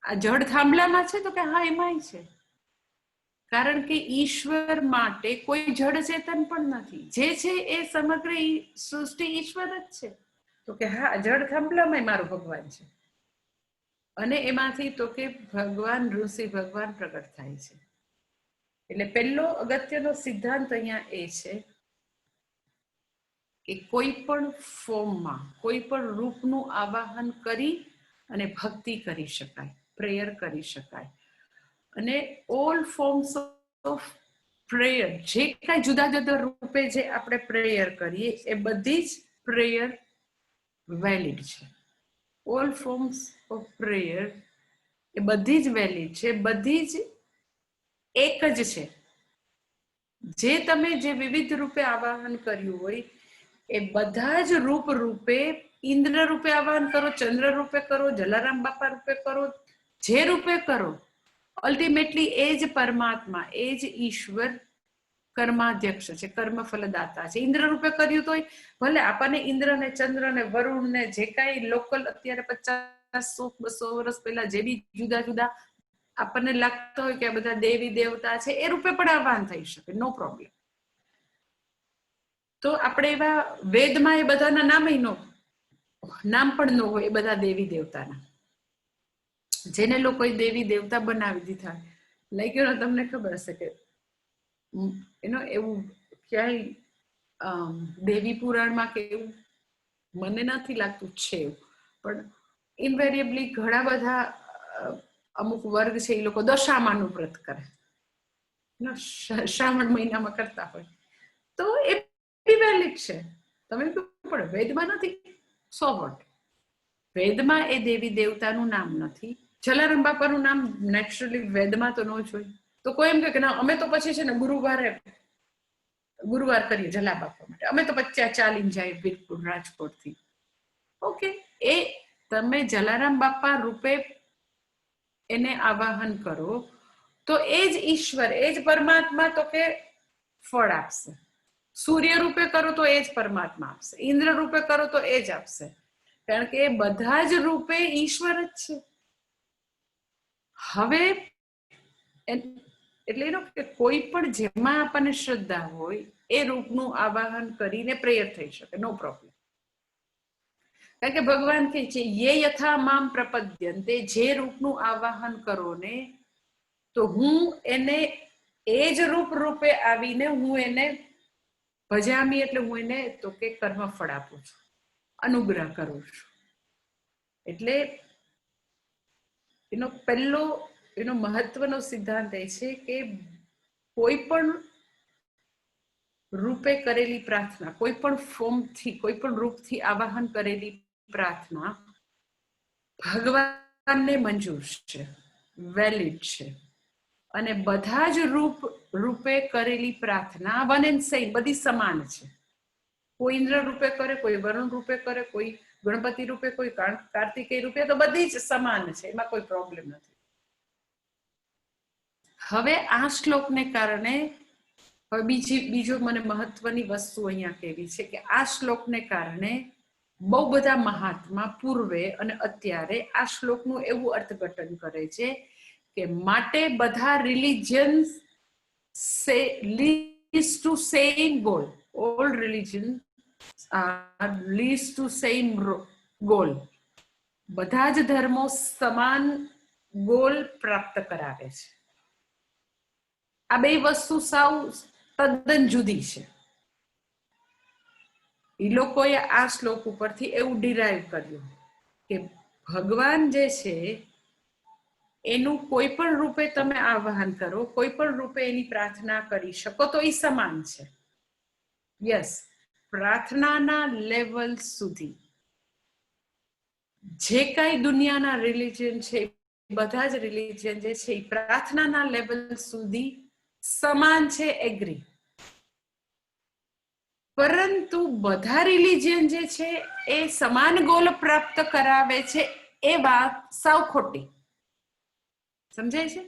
આ જડ થાંભલામાં છે? તો કે હા, એમાંય છે. કારણ કે ઈશ્વર માટે કોઈ જડ ચેતન પણ નથી. જે છે એ સમગ્ર સૃષ્ટિ ઈશ્વર જ છે. તો કે હા, જડ થાંભલામાં મારો ભગવાન છે. અને એમાંથી તો કે ભગવાન ઋષિ ભગવાન પ્રગટ થાય છે. એટલે પહેલો અગત્યનો સિદ્ધાંત અહીંયા એ છે કે કોઈ પણ ફોર્મમાં, કોઈ પણ રૂપનું આવાહન કરી અને ભક્તિ કરી શકાય, પ્રેયર કરી શકાય. અને ઓલ ફોર્મ્સ ઓફ પ્રેયર, જે કાંઈ જુદા જુદા રૂપે જે આપણે પ્રેયર કરીએ, એ બધી જ પ્રેયર વેલિડ છે. ઓલ ફોર્મ્સ ઓફ પ્રેયર એ બધી જ વેલિડ છે, બધી જ એક જ છે. જે તમે જે વિવિધ રૂપે આવાહન કર્યું હોય એ બધા જ રૂપે, ઇન્દ્ર રૂપે આવાહન કરો, ચંદ્ર રૂપે કરો, જલારામ બાપા રૂપે કરો, જે રૂપે કરો, અલ્ટિમેટલી એ જ પરમાત્મા, એ જ ઈશ્વર કર્માધ્યક્ષ છે, કર્મફલદાતા છે. ઇન્દ્ર રૂપે કર્યું તો ભલે આપણને ઇન્દ્ર ને ચંદ્ર ને વરુણ ને જે કાંઈ લોકલ અત્યારે 50-100-200 વર્ષ પહેલા જે બી જુદા જુદા આપણને લાગતો હોય કે આ બધા દેવી દેવતા છે, એ રૂપે પણ આહવાન થઈ શકે, નો પ્રોબ્લેમ. તો આપણે એવા વેદમાં એ બધાના નામ પણ ન હોય, એ બધા દેવી દેવતાના, જેને લોકોએ દેવી દેવતા બનાવી દીધા. લાઈક તમને ખબર હશે કે એવું ક્યાંય દેવી પુરાણમાં કે એવું મને નથી લાગતું છે એવું, પણ ઇન્વેરિયેબલી ઘણા બધા અમુક વર્ગ છે એ લોકો દશામાનું વ્રત કરે, શ્રાવણ મહિનામાં કરતા હોય, તો એ વેલિડ છે. તમે પણ વેદમાં નથી, સો વોટ. વેદમાં એ દેવી દેવતાનું નામ નથી. જલારામ બાપાનું નામ નેચરલી વેદમાં તો ન જ હોય. તો કોઈ એમ કે ના, અમે તો પછી છે ને ગુરુવાર કરીએ જલા બાપા માટે, અમે તો પછી ચાલીને જાય વીરપુર રાજકોટ થી. ઓકે, એ તમે જલારામ બાપા રૂપે એને આવાહન કરો તો એ જ ઈશ્વર, એ જ પરમાત્મા તો કે ફળ આપશે. સૂર્ય રૂપે કરો તો એ જ પરમાત્મા આપશે, ઇન્દ્ર રૂપે કરો તો એ જ આપશે, કારણ કે બધા જ રૂપે ઈશ્વર જ છે. હવે એટલે એનો કે કોઈ પણ જેમાં આપણને શ્રદ્ધા હોય એ રૂપનું આવાહન કરીને પ્રેયર થઈ શકે, નો પ્રોબ્લેમ. કારણ કે ભગવાન કહે છે યે યથા મામ પ્રપદ્યન્તે, જે રૂપનું આવાહન કરો ને તો હું એને એ જ રૂપે આવીને હું એને ભજામી, એટલે હું એને તો કે કર્મફળ આપું છું, અનુગ્રહ કરું છું. એટલે એનો પહેલો મહત્વનો સિદ્ધાંત એ છે કે કોઈ પણ રૂપે કરેલી પ્રાર્થના, કોઈ પણ ફોર્મથી, કોઈ પણ રૂપથી આવાહન કરેલી પ્રાર્થના ભગવાનને મંજૂર છે, વેલિડ છે. અને બધા જ રૂપે કરેલી પ્રાર્થના વન એન્ડ સેમ, બધી સમાન છે. કોઈ ઇન્દ્ર રૂપે કરે, કોઈ વરુણ રૂપે કરે, કોઈ ગણપતિ રૂપે, કોઈ કાર્તિકેય રૂપે, તો બધી જ સમાન છે, એમાં કોઈ પ્રોબ્લેમ નથી. હવે આ શ્લોકને કારણે હવે બીજો મને મહત્વની વસ્તુ અહીંયા કહેવી છે કે આ શ્લોકને કારણે બહુ બધા મહાત્મા પૂર્વે અને અત્યારે આ શ્લોકનું એવું અર્થઘટન કરે છે કે માટે બધા religions leads to same goal. All religions leads to same goal. બધા જ ધર્મો સમાન ગોલ પ્રાપ્ત કરાવે છે. આ બે વસ્તુ સાવ તદ્દન જુદી છે. એ લોકોએ આ શ્લોક ઉપરથી એવું ડિરાઈવ કર્યું કે ભગવાન જે છે એનું કોઈ પણ રૂપે તમે આવાહન કરો, કોઈ પણ રૂપે એની પ્રાર્થના કરી શકો તો એ સમાન છે. યસ, પ્રાર્થનાના લેવલ સુધી જે કાંઈ દુનિયાના રિલિજન છે, બધા જ રિલિજન જે છે એ પ્રાર્થનાના લેવલ સુધી સમાન છે, એગ્રી. પરંતુ બધા રિલિજન જે છે એ સમાન ગોલ પ્રાપ્ત કરાવે છે, એ વાત સાવ ખોટી. સમજાય છે?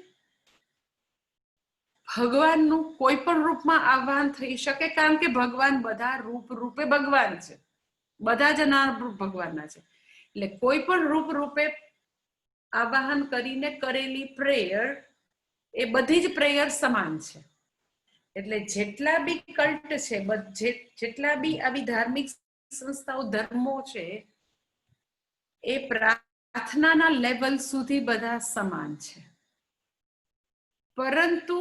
ભગવાનનું કોઈ પણ રૂપમાં આહ્વાન થઈ શકે, કારણ કે ભગવાન બધા રૂપે ભગવાન છે, બધા જ નામ ભગવાનના છે. એટલે કોઈ પણ રૂપે આવાહન કરીને કરેલી પ્રેયર એ બધી જ પ્રેયર સમાન છે. એટલે જેટલા બી કલ્ટ છે, જેટલા બી આવી ધાર્મિક સંસ્થાઓ ધર્મો છે, એ પ્રાર્થનાના લેવલ સુધી બધા સમાન છે. પરંતુ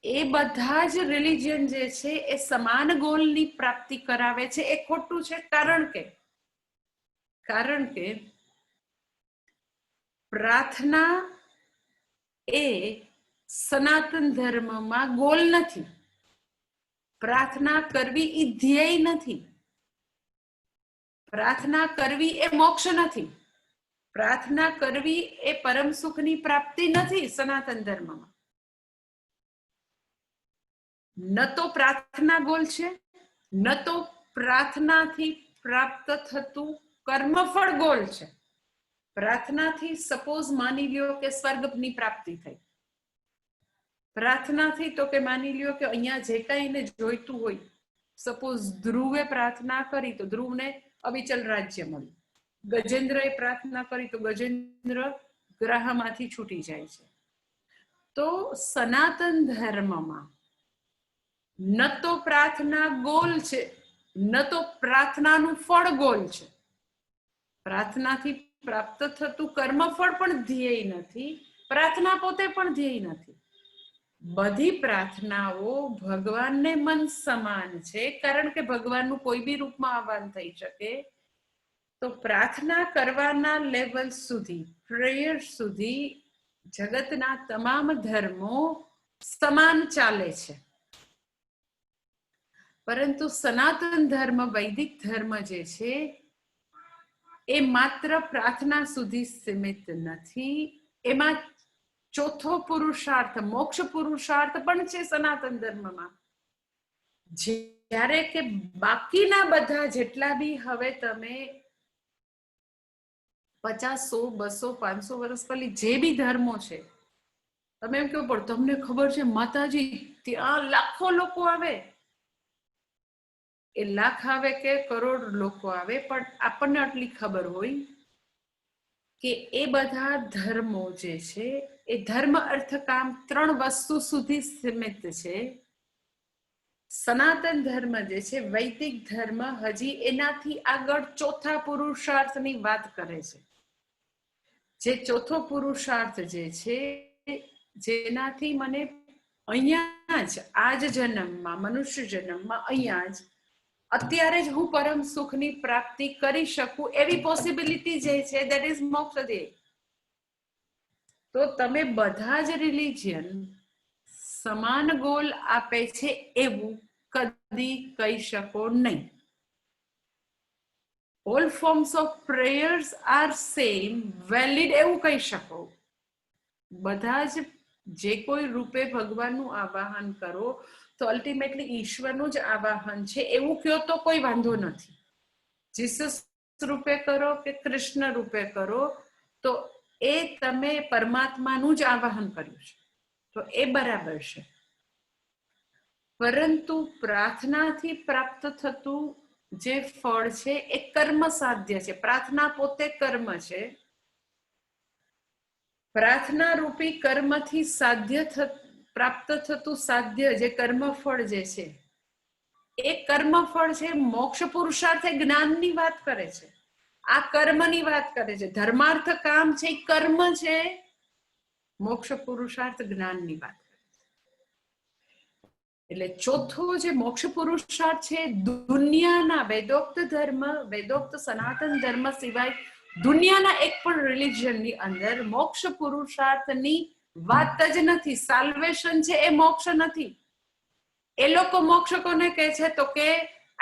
એ બધા જ રિલિજન જે છે એ સમાન ગોલની પ્રાપ્તિ કરાવે છે. એ ખોટું છે, કારણ કે પ્રાર્થના એ સનાતન ધર્મમાં ગોલ નથી. પ્રાર્થના કરવી એ ધ્યેય નથી. પ્રાર્થના કરવી એ મોક્ષ નથી. પ્રાર્થના કરવી એ પરમ સુખની પ્રાપ્તિ નથી. સનાતન ધર્મમાં ન તો પ્રાર્થના ગોલ છે, ન તો પ્રાર્થનાથી પ્રાપ્ત થતું કર્મફળ ગોલ છે. પ્રાર્થનાથી સપોઝ માની લ્યો કે સ્વર્ગની પ્રાપ્તિ થઈ, પ્રાર્થનાથી તો કે માની લ્યો કે અહીંયા જે કાંઈ એને જોઈતું હોય, સપોઝ ધ્રુવે પ્રાર્થના કરી તો ધ્રુવને અવિચલ રાજ્ય મળ્યું, ગજેન્દ્રએ પ્રાર્થના કરી તો ગજેન્દ્ર ગ્રહમાંથી છૂટી જાય છે. તો સનાતન ધર્મમાં ન તો પ્રાર્થના ગોલ છે, ન તો પ્રાર્થનાનું ફળ ગોલ છે. પ્રાર્થનાથી પ્રાપ્ત થતું કર્મફળ પણ ધ્યેય નથી, પ્રાર્થના પોતે પણ ધ્યેય નથી. બધી પ્રાર્થનાઓ ભગવાનને મન સમાન છે, કારણ કે ભગવાનનું કોઈ બી રૂપમાં આહ્વાન થઈ શકે. તો પ્રાર્થના કરવાના લેવલ સુધી, પ્રેયર સુધી જગતના તમામ ધર્મો સમાન ચાલે છે. પરંતુ સનાતન ધર્મ, વૈદિક ધર્મ જે છે એ માત્ર પ્રાર્થના સુધી સીમિત નથી. એમાં ચોથો પુરુષાર્થ, મોક્ષ પુરુષાર્થ પણ છે સનાતન ધર્મમાં. જ્યારે કે બાકીના બધા જેટલા બી હવે તમે 50, 100, 200, 500 વર્ષ પહેલી જે બી ધર્મો છે, તમે એમ કેવું પડે તમને ખબર છે માતાજી ત્યાં લાખો લોકો આવે, એ લાખ આવે કે કરોડ લોકો આવે, પણ આપણને આટલી ખબર હોય કે એ બધા ધર્મો જે છે એ ધર્મ, અર્થ, કામ 3 વસ્તુ સુધી સીમિત છે. સનાતન ધર્મ જે છે, વૈદિક ધર્મ, હજી એનાથી આગળ ચોથા પુરુષાર્થની વાત કરે છે. જે ચોથો પુરુષાર્થ જે છે, જેનાથી મને અહીંયા જ આ જ જન્મમાં, મનુષ્ય જન્મમાં અહીંયા જ અત્યારે જ હું પરમ સુખની પ્રાપ્તિ કરી શકું એવી પોસિબિલિટી જે છે, દેટ ઇઝ મોક્ષ ધ્યેય. તો તમે બધા જ રિલિજિયન સમાન ગોલ આપે છે એવું કદી કહી શકો નહીં. All forms of prayers are same, valid એવું કહી શકો. બધા જ જે કોઈ રૂપે ભગવાનનું આવાહન કરો તો અલ્ટિમેટલી ઈશ્વરનું જ આવાહન છે એવું કયો તો કોઈ વાંધો નથી. જીસસ રૂપે કરો કે કૃષ્ણ રૂપે કરો, તો એ તમે પરમાત્માનું જ આવાહન કર્યું છે, તો એ બરાબર છે. પરંતુ પ્રાર્થનાથી પ્રાપ્ત થતું જે ફળ છે એ કર્મ સાધ્ય છે. પ્રાર્થના પોતે કર્મ છે. પ્રાર્થના રૂપી કર્મથી પ્રાપ્ત થતું સાધ્ય, જે કર્મફળ જે છે, એ કર્મફળ છે મોક્ષ પુરુષાર્થ, જ્ઞાનની વાત કરે છે. આ કર્મની વાત કરે છે. ધર્માર્થ કામ છે એ કર્મ છે, મોક્ષ પુરુષાર્થ જ્ઞાનની વાત કરે છે. એટલે ચોથો જે મોક્ષ પુરુષાર્થ છે, દુનિયાના વેદોક્ત ધર્મ, વેદોક્ત સનાતન ધર્મ સિવાય દુનિયાના એક પણ રિલિજનની અંદર મોક્ષ પુરુષાર્થની વાત જ નથી. સાલ્વેશન છે એ મોક્ષ નથી. એ લોકો મોક્ષ કોને કહે છે તો કે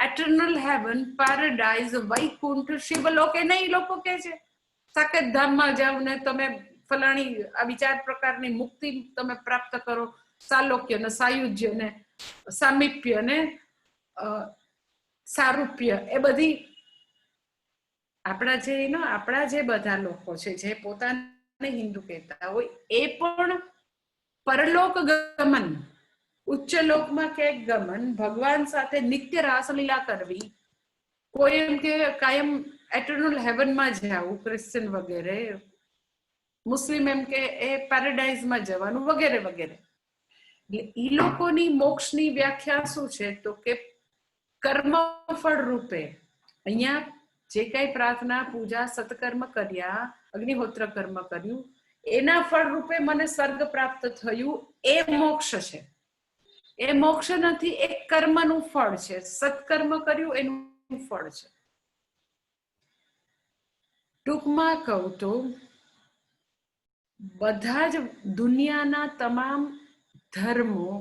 એટર્નલ હેવન, પેરેડાઇઝ, વૈકુંઠ, શિવલોક, એને એ લોકો કહે છે. સાકેત ધામમાં જાવ ને તમે ફલાણી આવી 4 પ્રકારની મુક્તિ તમે પ્રાપ્ત કરો, સાલોક્ય ને સાયુજ્ય ને સામીપ્ય ને સારૂપ્ય, એ બધી આપણા જે બધા લોકો છે જે પોતાને હિન્દુ કહેતા હોય, એ પણ પરલોક ગમન, ઉચ્ચ લોકમાં ક્યાંક ગમન, ભગવાન સાથે નિત્ય રાસલીલા કરવી, કોઈ એમ કે કાયમ એટર્નલ હેવનમાં જવું, ક્રિશ્ચન વગેરે, મુસ્લિમ એમ કે એ પેરેડાઇઝમાં જવાનું વગેરે વગેરે. એ લોકોની મોક્ષની વ્યાખ્યા શું છે? તો કે કર્મફળ રૂપે અહીંયા જે કઈ પ્રાર્થના, પૂજા, સત્કર્મ કર્યા, અગ્નિહોત્ર કર્મ કર્યું, એના ફળ રૂપે મને સ્વર્ગ પ્રાપ્ત થયું, એ મોક્ષ છે. એ મોક્ષ નથી, એ કર્મનું ફળ છે. સત્કર્મ કર્યું એનું ફળ છે. ટૂંકમાં કહું તો બધા જ દુનિયાના તમામ ધર્મો,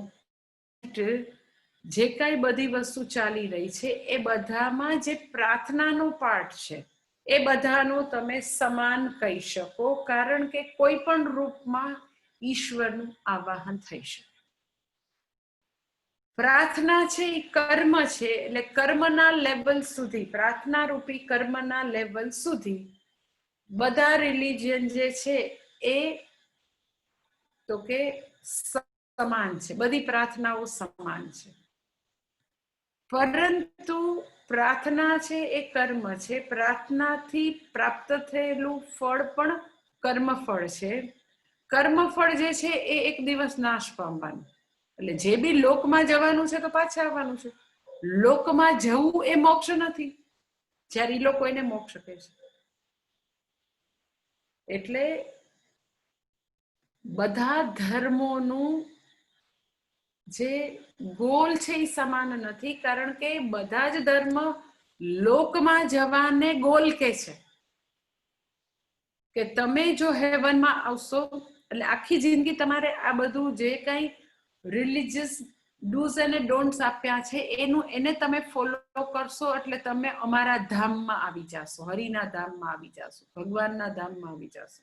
જે કઈ બધી વસ્તુ ચાલી રહી છે, એ બધામાં જે પ્રાર્થનાનો પાઠ છે, એ બધાનો તમે સમાન કહી શકો, કારણ કે કોઈ પણ રૂપમાં ઈશ્વરનું આવાહન થઈ શકે. પ્રાર્થના છે એ કર્મ છે, એટલે કર્મના લેવલ સુધી, પ્રાર્થના રૂપી કર્મના લેવલ સુધી બધા રિલિજિયન જે છે એ તો કે સમાન છે, બધી પ્રાર્થનાઓ સમાન છે. પરંતુ પ્રાર્થના છે એ કર્મ છે, પ્રાર્થનાથી પ્રાપ્ત થયેલું ફળ પણ કર્મફળ છે. કર્મફળ જે છે એ એક દિવસ નાશ પામવાનું, એટલે જે બી લોકમાં જવાનું છે તો પાછા આવવાનું છે. લોકમાં જવું એ મોક્ષ નથી, જ્યારે એ લોકો એને મોક્ષ કહે છે. એટલે બધા ધર્મોનું જે ગોલ છે એ સમાન નથી, કારણ કે બધા જ ધર્મ લોકમાં જવાને ગોલ કે છે કે તમે જો હેવનમાં આવશો, એટલે આખી જિંદગી તમારે આ બધું જે કઈ રિલિજિયસ ડૂઝ અને ડોન્ટ્સ આપ્યા છે એને તમે ફોલો કરશો, એટલે તમે અમારા ધામમાં આવી જાશો, હરિના ધામમાં આવી જાશો, ભગવાનના ધામમાં આવી જાશો.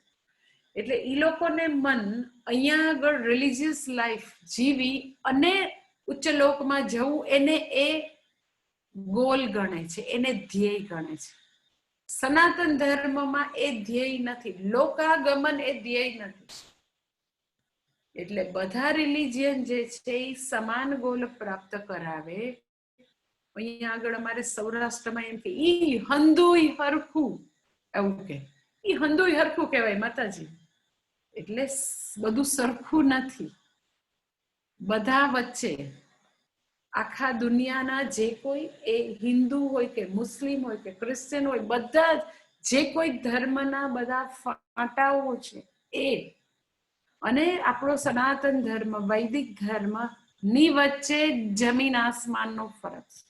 એટલે એ લોકોને મન અહીંયા આગળ રિલિજિયસ લાઈફ જીવી અને ઉચ્ચ લોકમાં જવું એને એ ગોલ ગણે છે, એને ધ્યેય ગણે છે. સનાતન ધર્મમાં એ ધ્યેય નથી, લોકાગમન એ ધ્યેય નથી. એટલે બધા રિલિજિયન જે છે એ સમાન ગોલ પ્રાપ્ત કરાવે. અહીંયા આગળ અમારે સૌરાષ્ટ્રમાં એમ કે ઈ હંધુય હરખું, એવું કે ઈ હંધુય હરખું કહેવાય માતાજી. એટલે બધું સરખું નથી, બધા વચ્ચે આખા દુનિયાના જે કોઈ એ હિન્દુ હોય કે મુસ્લિમ હોય કે ક્રિશ્ચિયન હોય, બધા જે કોઈ ધર્મના બધા ફાંટાઓ છે એ અને આપણો સનાતન ધર્મ, વૈદિક ધર્મ ની વચ્ચે જમીન આસમાનનો ફરક છે,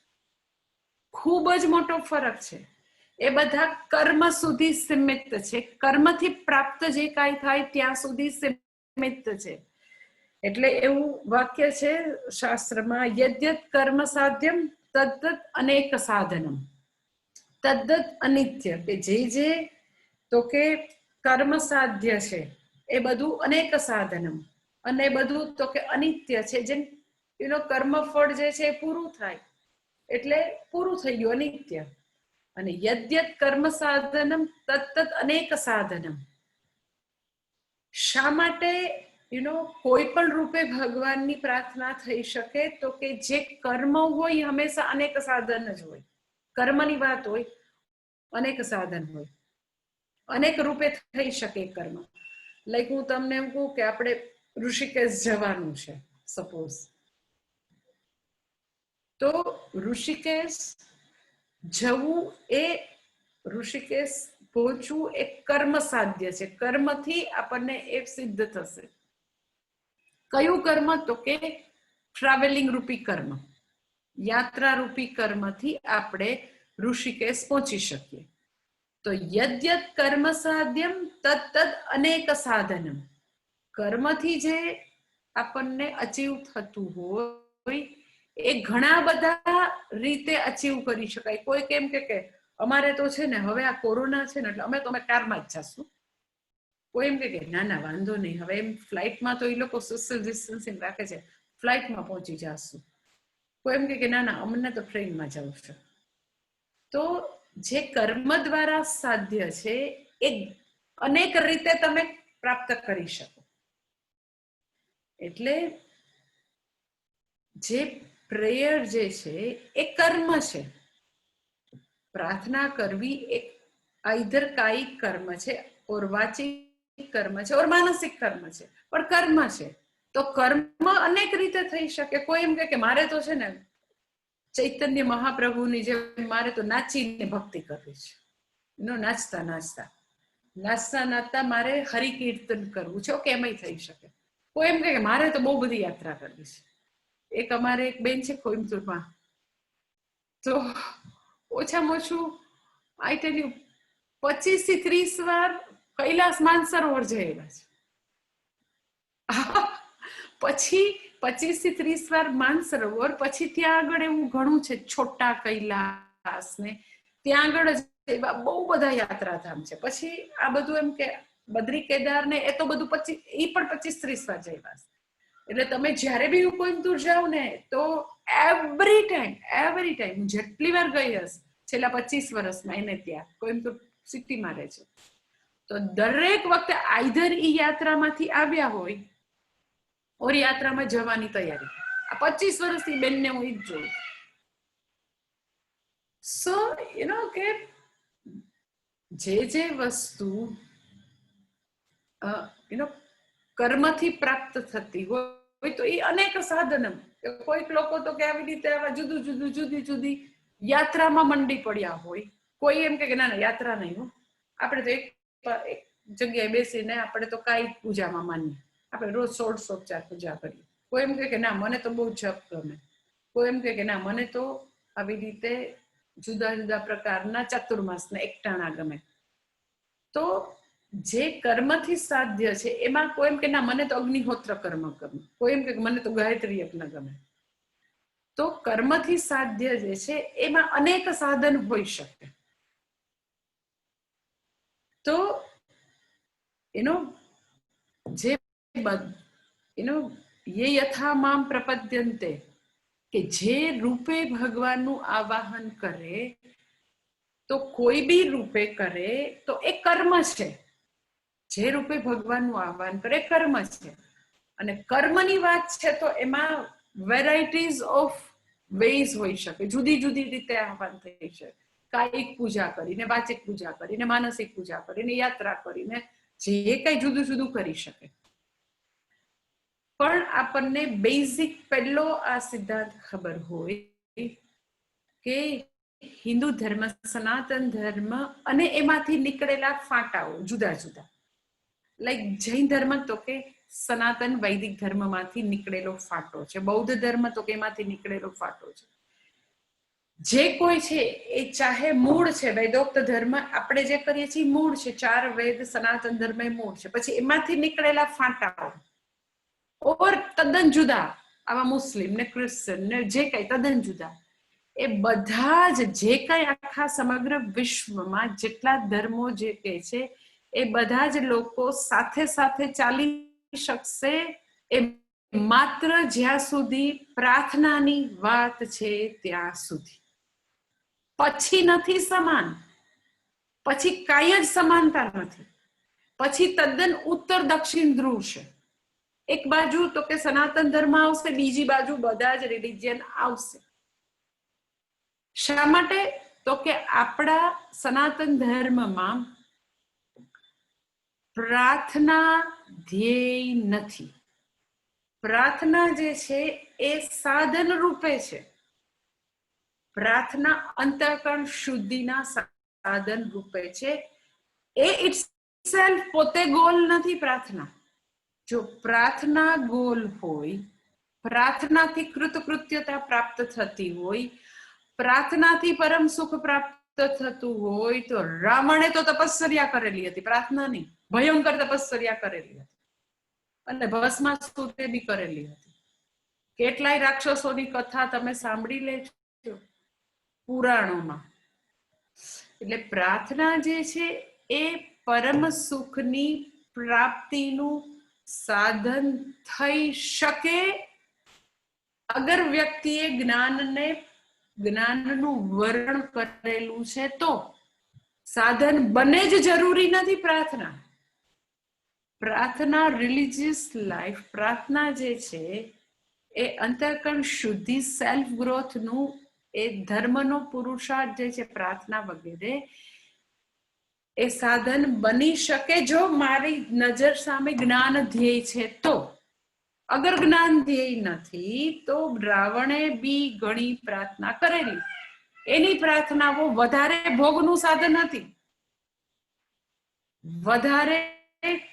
ખૂબ જ મોટો ફરક છે. એ બધા કર્મ સુધી સીમિત છે, કર્મથી પ્રાપ્ત જે કાંઈ થાય ત્યાં સુધી સીમિત છે. એટલે એવું વાક્ય છે શાસ્ત્રમાં, યદ્યત કર્મ સાધ્યમ તદ્દત અનેક સાધનમ, તદ્દત અનિત્ય, કે જે તો કે કર્મ સાધ્ય છે એ બધું અનેક સાધનમ, અને બધું તો કે અનિત્ય છે, જેમ કર્મફળ જે છે એ પૂરું થાય એટલે પૂરું થઈ ગયું, અનિત્ય. અને યદ્યત કર્મ સાધનમ તત્ત અનેક સાધનમ. શા માટે કોઈ પણ રૂપે ભગવાનની પ્રાર્થના થઈ શકે? તો કે જે કર્મ હોય હંમેશા અનેક સાધન જ હોય, કર્મની વાત હોય, અનેક સાધન હોય, અનેક રૂપે થઈ શકે કર્મ. લાઈક હું તમને એમ કહું કે આપણે ઋષિકેશ જવાનું છે સપોઝ, તો ઋષિકેશ જવું એ ઋષિકેશ પહોંચવું એ કર્મ સાધ્ય છે, કર્મથી આપણને એ સિદ્ધ થશે. કયું કર્મ? તો કે ટ્રાવેલિંગ રૂપી કર્મ, યાત્રા રૂપી કર્મથી આપણે ઋષિકેશ પહોંચી શકીએ. તો યદ્યત કર્મ સાધ્યમ તત્ત અનેક સાધનમ, કર્મથી જે આપણને અચીવ થતું હોય એ ઘણા બધા રીતે અચીવ કરી શકાય. કોઈ કેમ કે અમારે તો છે ને હવે આ કોરોના છે ને એટલે અમે કારમાં જ જશું, કોઈ એમ કે ના ના વાંધો નહીં, હવે એમ ફ્લાઇટમાં તો એ લોકો સોશિયલ ડિસ્ટન્સિંગ રાખે છે, ફ્લાઇટમાં પહોંચી જશું. કોઈ એમ કે ના ના અમને તો ટ્રેનમાં જવું છે. તો જે કર્મ દ્વારા સાધ્ય છે એ અનેક રીતે તમે પ્રાપ્ત કરી શકો. એટલે જે પ્રેયર જે છે એ કર્મ છે. પ્રાર્થના કરવી એક આઈધર કાયિક કર્મ છે, ઓર વાચિક કર્મ છે, ઓર માનસિક કર્મ છે, પણ કર્મ છે. તો કર્મ અનેક રીતે થઈ શકે. કોઈ એમ કે મારે તો છે ને ચૈતન્ય મહાપ્રભુની જેમ મારે તો નાચીને ભક્તિ કરવી છે, નાચતા નાચતા નાચતા નાચતા મારે હરિકીર્તન કરવું છે. ઓકે, એમાંય થઈ શકે. કોઈ એમ કે મારે તો બહુ બધી યાત્રા કરવી છે. એક અમારે એક બેન છે કોઈમ્બતુરમાં, તો ઓછામાં ઓછું આઈ ટેલ યુ 25 થી 30 વાર કૈલાસ માનસરોવર જયેલા છે. પછી 25 થી 30 વાર માનસરોવર, પછી ત્યાં આગળ એવું ઘણું છે, છોટા કૈલાસ ને ત્યાં આગળ એવા બહુ બધા યાત્રાધામ છે. પછી આ બધું એમ કે બદ્રી કેદાર ને એ તો બધું 25 પણ 25-30 વાર જયેલા છે. એટલે તમે જ્યારે બી હું કોઈમ્બતુર જાઉં ને તો એવરી ટાઈમ હું જેટલી વાર ગઈ હશે છેલ્લા 25 વર્ષમાં એને ત્યાં કોઈમ્બતુર સિટીમાં રહે છે, તો દરેક વખતે આઈધર ઈ યાત્રામાંથી આવ્યા હોય ઓર યાત્રામાં જવાની તૈયારી. આ 25 વર્ષથી બેનને હું ઈ જ જોઉં. સો કે જે વસ્તુ કર્મથી પ્રાપ્ત થતી હોય તો એ અનેક સાધન. કોઈક લોકો તો કે આવી રીતે આવા જુદી જુદી યાત્રામાં મંડી પડ્યા હોય. કોઈ એમ કે ના યાત્રા નહીં હો, આપણે તો એક જગ્યાએ બેસીને આપણે તો કાંઈ પૂજામાં માનીએ, આપણે રોજ 16 પૂજા કરીએ. કોઈ એમ કે ના મને તો બહુ જપ ગમે, કોઈ એમ કે ના મને તો આવી રીતે જુદા જુદા પ્રકારના ચાતુર્માસના એકટાણા ગમે. તો જે કર્મથી સાધ્ય છે એમાં કોઈ એમ કે ના મને તો અગ્નિહોત્ર કર્મ ગમે, કોઈ એમ કે મને તો ગાયત્રી યજ્ઞ ગમે. તો કર્મથી સાધ્ય જે છે એમાં અનેક સાધન હોઈ શકે. તો જે યે યથા મામ પ્રપદ્યન્તે, કે જે રૂપે ભગવાનનું આવાહન કરે, તો કોઈ બી રૂપે કરે તો એ કર્મ છે. જે રૂપે ભગવાનનું આહવાન કરે કર્મ છે. અને કર્મની વાત છે તો એમાં વેરાયટીઝ ઓફ વેઝ હોઈ શકે, જુદી જુદી રીતે આહવાન થઈ શકે. કાયિક પૂજા કરીને, વાચિક પૂજા કરીને, માનસિક પૂજા કરીને, યાત્રા કરીને, જે કઈ જુદું જુદું કરી શકે. પણ આપણને બેઝિક પહેલો આ સિદ્ધાંત ખબર હોય કે હિન્દુ ધર્મ, સનાતન ધર્મ અને એમાંથી નીકળેલા ફાંટાઓ જુદા જુદા. લાઈક જૈન ધર્મ તો કે સનાતન વૈદિક ધર્મમાંથી નીકળેલો ફાટો છે, બૌદ્ધ ધર્મ તો કે એમાંથી નીકળેલો ફાટો છે. જે કોઈ છે એ ચાહે મૂળ છે, વેદોક્ત ધર્મ આપણે જે કરીએ છીએ મૂળ છે, 4 વેદ સનાતન ધર્મ એ મૂળ છે. પછી એમાંથી નીકળેલા ફાંટાઓ ઓર તદ્દન જુદા, આવા મુસ્લિમ ને ક્રિશ્ચન ને જે કઈ તદ્દન જુદા, એ બધા જ જે કઈ આખા સમગ્ર વિશ્વમાં જેટલા ધર્મો જે કે છે એ બધા જ લોકો સાથે સાથે ચાલી શકશે એ માત્ર જ્યાં સુધી પ્રાર્થનાની વાત છે ત્યાં સુધી. પછી નથી સમાન, પછી કાંઈ જ સમાનતા નથી. પછી તદ્દન ઉત્તર દક્ષિણ ધ્રુવ છે. એક બાજુ તો કે સનાતન ધર્મ આવશે, બીજી બાજુ બધા જ રિલિજિયન આવશે. શા માટે? તો કે આપણા સનાતન ધર્મમાં પ્રાર્થના ધ્યેય નથી. પ્રાર્થના જે છે એ સાધન રૂપે છે. પ્રાર્થના અંતઃકરણ શુદ્ધિના સાધન રૂપે છે. એ ઇટસેલ્ફ પોતે ગોલ નથી. પ્રાર્થના જો પ્રાર્થના ગોલ હોય, પ્રાર્થનાથી કૃતકૃત્યતા પ્રાપ્ત થતી હોય, પ્રાર્થનાથી પરમ સુખ પ્રાપ્ત થતું હોય, તો રાવણે તો તપસ્યા કરેલી હતી, પ્રાર્થના નહીં, ભયંકર તપસ્યા કરેલી હતી અને ભસ્માસુર બી કરેલી હતી. કેટલાય રાક્ષસોની કથા તમે સાંભળી લેજો પુરાણોમાં. એટલે પ્રાર્થના જે છે એ પરમ સુખની પ્રાપ્તિનું સાધન થઈ શકે અગર વ્યક્તિએ જ્ઞાનનું વર્ણન કરેલું છે તો. સાધન બને જ જરૂરી નથી પ્રાર્થના. પ્રાર્થના રિલિજિયસ લાઈફ, પ્રાર્થના જે છે એ અંતઃકરણ શુદ્ધિ, સેલ્ફ ગ્રોથનું, એ ધર્મનો પુરુષાર્થ જે છે પ્રાર્થના વગેરે, એ સાધન બની શકે જો મારી નજર સામે જ્ઞાન ધ્યેય છે તો. અગર જ્ઞાન ધ્યેય નથી તો રાવણે બી ઘણી પ્રાર્થના કરેલી, એની પ્રાર્થનાઓ વધારે ભોગનું સાધન હતી, વધારે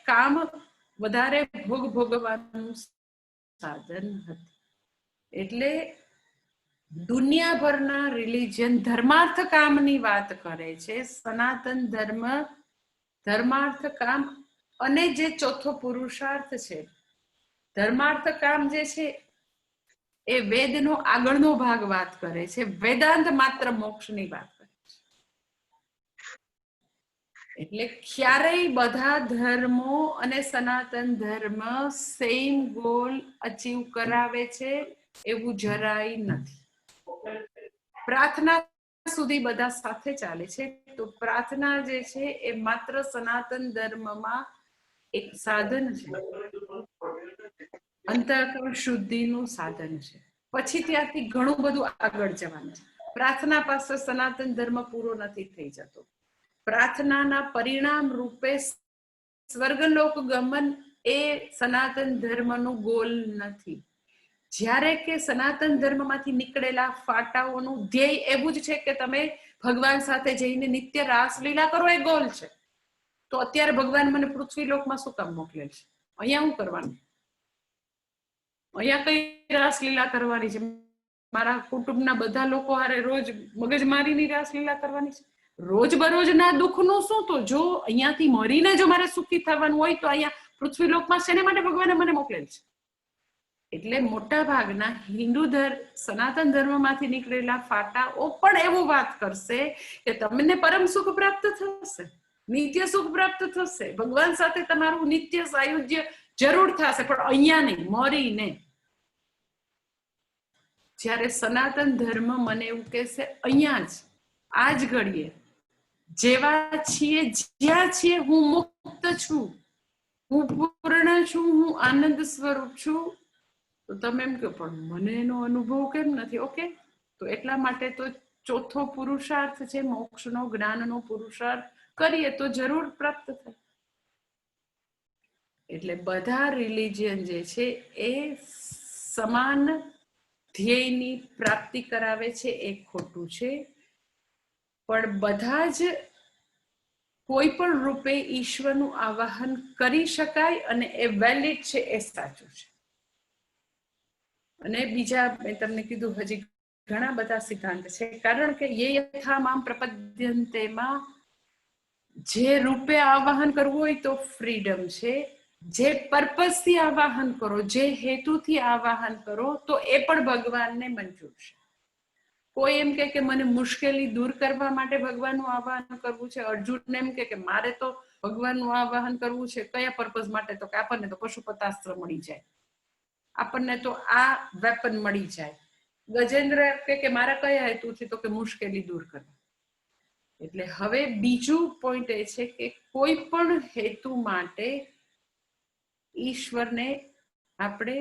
કામ, વધારે ભોગ ભોગવાનું સાધન હતું. એટલે દુનિયાભરના રિલિજન ધર્માર્થ કામની વાત કરે છે. સનાતન ધર્મ ધર્માર્થ કામ અને જે ચોથો પુરુષાર્થ છે, ધર્માર્થ કામ જે છે એ વેદનો આગળનો ભાગ વાત કરે છે. વેદાંત માત્ર મોક્ષની વાત કરે છે. એટલે ક્યારેય બધા ધર્મો અને સનાતન ધર્મ સેમ ગોલ અચીવ કરાવે છે એવું જરાય નથી. પ્રાર્થના સુધી બધા સાથે ચાલે છે. તો પ્રાર્થના જે છે એ માત્ર સનાતન ધર્મમાં એક સાધન છે, અંતઃકરણ શુદ્ધિનું સાધન છે. પછી ત્યાંથી ઘણું બધું આગળ જવાનું છે. પ્રાર્થના પાસે સનાતન ધર્મ પૂરો નથી થઈ જતો. પ્રાર્થનાના પરિણામ રૂપે સ્વર્ગલોક ગમન એ સનાતન ધર્મનું ગોલ નથી. જ્યારે કે સનાતન ધર્મમાંથી નીકળેલા ફાટાઓનું ધ્યેય એવું જ છે કે તમે ભગવાન સાથે જઈને નિત્ય રાસલીલા કરો, એ ગોલ છે. તો અત્યારે ભગવાન મને પૃથ્વી લોકમાં શું કામ મોકલે છે? અહીંયા શું કરવાનું? અહીંયા કઈ રાસલીલા કરવાની છે? મારા કુટુંબના બધા લોકો હારે રોજ મગજમારીની રાસલીલા કરવાની છે? રોજ બરોજના દુઃખનું શું? તો જો અહીંયાથી મરીને જો મારે સુખી થવાનું હોય તો અહીંયા પૃથ્વી લોકમાં શેને માટે ભગવાને મને મોકલેલ છે? એટલે મોટા ભાગના હિન્દુ સનાતન ધર્મમાંથી નીકળેલા ફાટાઓ પણ એવું વાત કરશે કે તમને પરમ સુખ પ્રાપ્ત થશે, નિત્ય સુખ પ્રાપ્ત થશે, ભગવાન સાથે તમારું નિત્ય સાયુજ્ય જરૂર થશે, પણ અહીંયા નહીં, મરીને. જ્યારે સનાતન ધર્મ મને એવું કહેશે અહીંયા જ, આ જ ઘડીએ, જેવા છીએ જ્યાં છીએ, હું મુક્ત છું, હું પૂર્ણ છું, હું આનંદ સ્વરૂપ છું. તો તમે એમ કહો પણ મને એનો અનુભવ કેમ નથી? ઓકે, તો એટલા માટે તો ચોથો પુરુષાર્થ છે મોક્ષનો, જ્ઞાનનો પુરુષાર્થ કરીએ તો જરૂર પ્રાપ્ત થાય. એટલે બધા રિલિજિયન જે છે એ સમાન ધ્યેયની પ્રાપ્તિ કરાવે છે, એ ખોટું છે. પણ બધા જ કોઈ પણ રૂપે ઈશ્વરનું આવાહન કરી શકાય અને એ વેલિડ છે, એ સાચું છે. અને બીજા મેં તમને કીધું હજી ઘણા બધા સિદ્ધાંત છે, કારણ કે યે યથા મામ પ્રપદ્યંતેમાં જે રૂપે આવાહન કરવું હોય તો ફ્રીડમ છે, જે પર્પઝથી આવાહન કરો, જે હેતુથી આવાહન કરો તો એ પણ ભગવાનને મંજૂર છે. કોઈ એમ કે મને મુશ્કેલી દૂર કરવા માટે ભગવાનનું આવાહન કરવું છે. અર્જુન એમ કે મારે તો ભગવાનનું આવાહન કરવું છે, કયા પર્પઝ માટે? તો કે આપણને તો પશુપતાસ્ત્ર મળી જાય, આપણને તો આ વેપન મળી જાય. ગજેન્દ્ર કે મારા કયા હેતુથી? તો કે મુશ્કેલી દૂર કરવા. એટલે હવે બીજું પોઈન્ટ એ છે કે કોઈ પણ હેતુ માટે ઈશ્વરને આપણે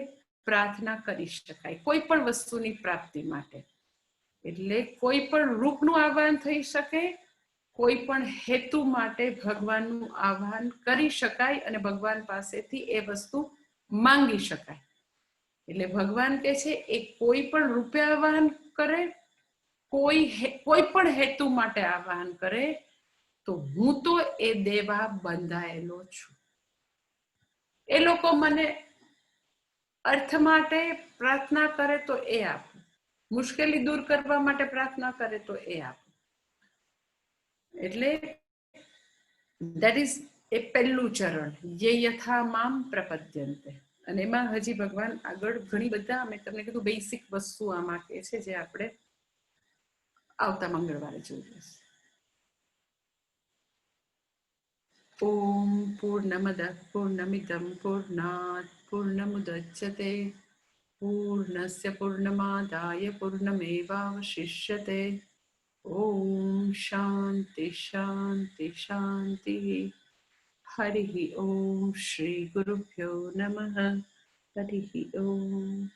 પ્રાર્થના કરી શકાય, કોઈ પણ વસ્તુની પ્રાપ્તિ માટે. એટલે કોઈ પણ રૂપનું આહ્વાન થઈ શકે, કોઈ પણ હેતુ માટે ભગવાનનું આહ્વાન કરી શકાય અને ભગવાન પાસેથી એ વસ્તુ માંગી શકાય. એટલે ભગવાન કે છે એ કોઈ પણ રૂપે આહ્વાન કરે, કોઈ પણ હેતુ માટે આહ્વાન કરે, તો હું તો એ દેવા બંધાયેલો છું. એ લોકો મને અર્થ માટે પ્રાર્થના કરે તો એ આપું, મુશ્કેલી દૂર કરવા માટે પ્રાર્થના કરે તો એ આપું. એટલે દેટ ઇઝ એ પહેલું ચરણ, યે યથા મામ પ્રપદ્યન્તે. અને એમાં હજી ભગવાન આગળ ઘણી બધા, મેં તમને કીધું બેસિક વસ્તુ આમાં કે છે, જે આપણે આવતા મંગળવારે જોઈએ. ઓમ પૂર્ણમદ પૂર્ણમિદમ પૂર્ણાત પૂર્ણમુદચ્યતે પૂર્ણસ્ય પૂર્ણમાદાય પૂર્ણમેવાવશિષ્યતે. ઓમ શાંતિ શાંતિ શાંતિ. हरि ओम श्री गुरुभ्यो नमः हरि ओम।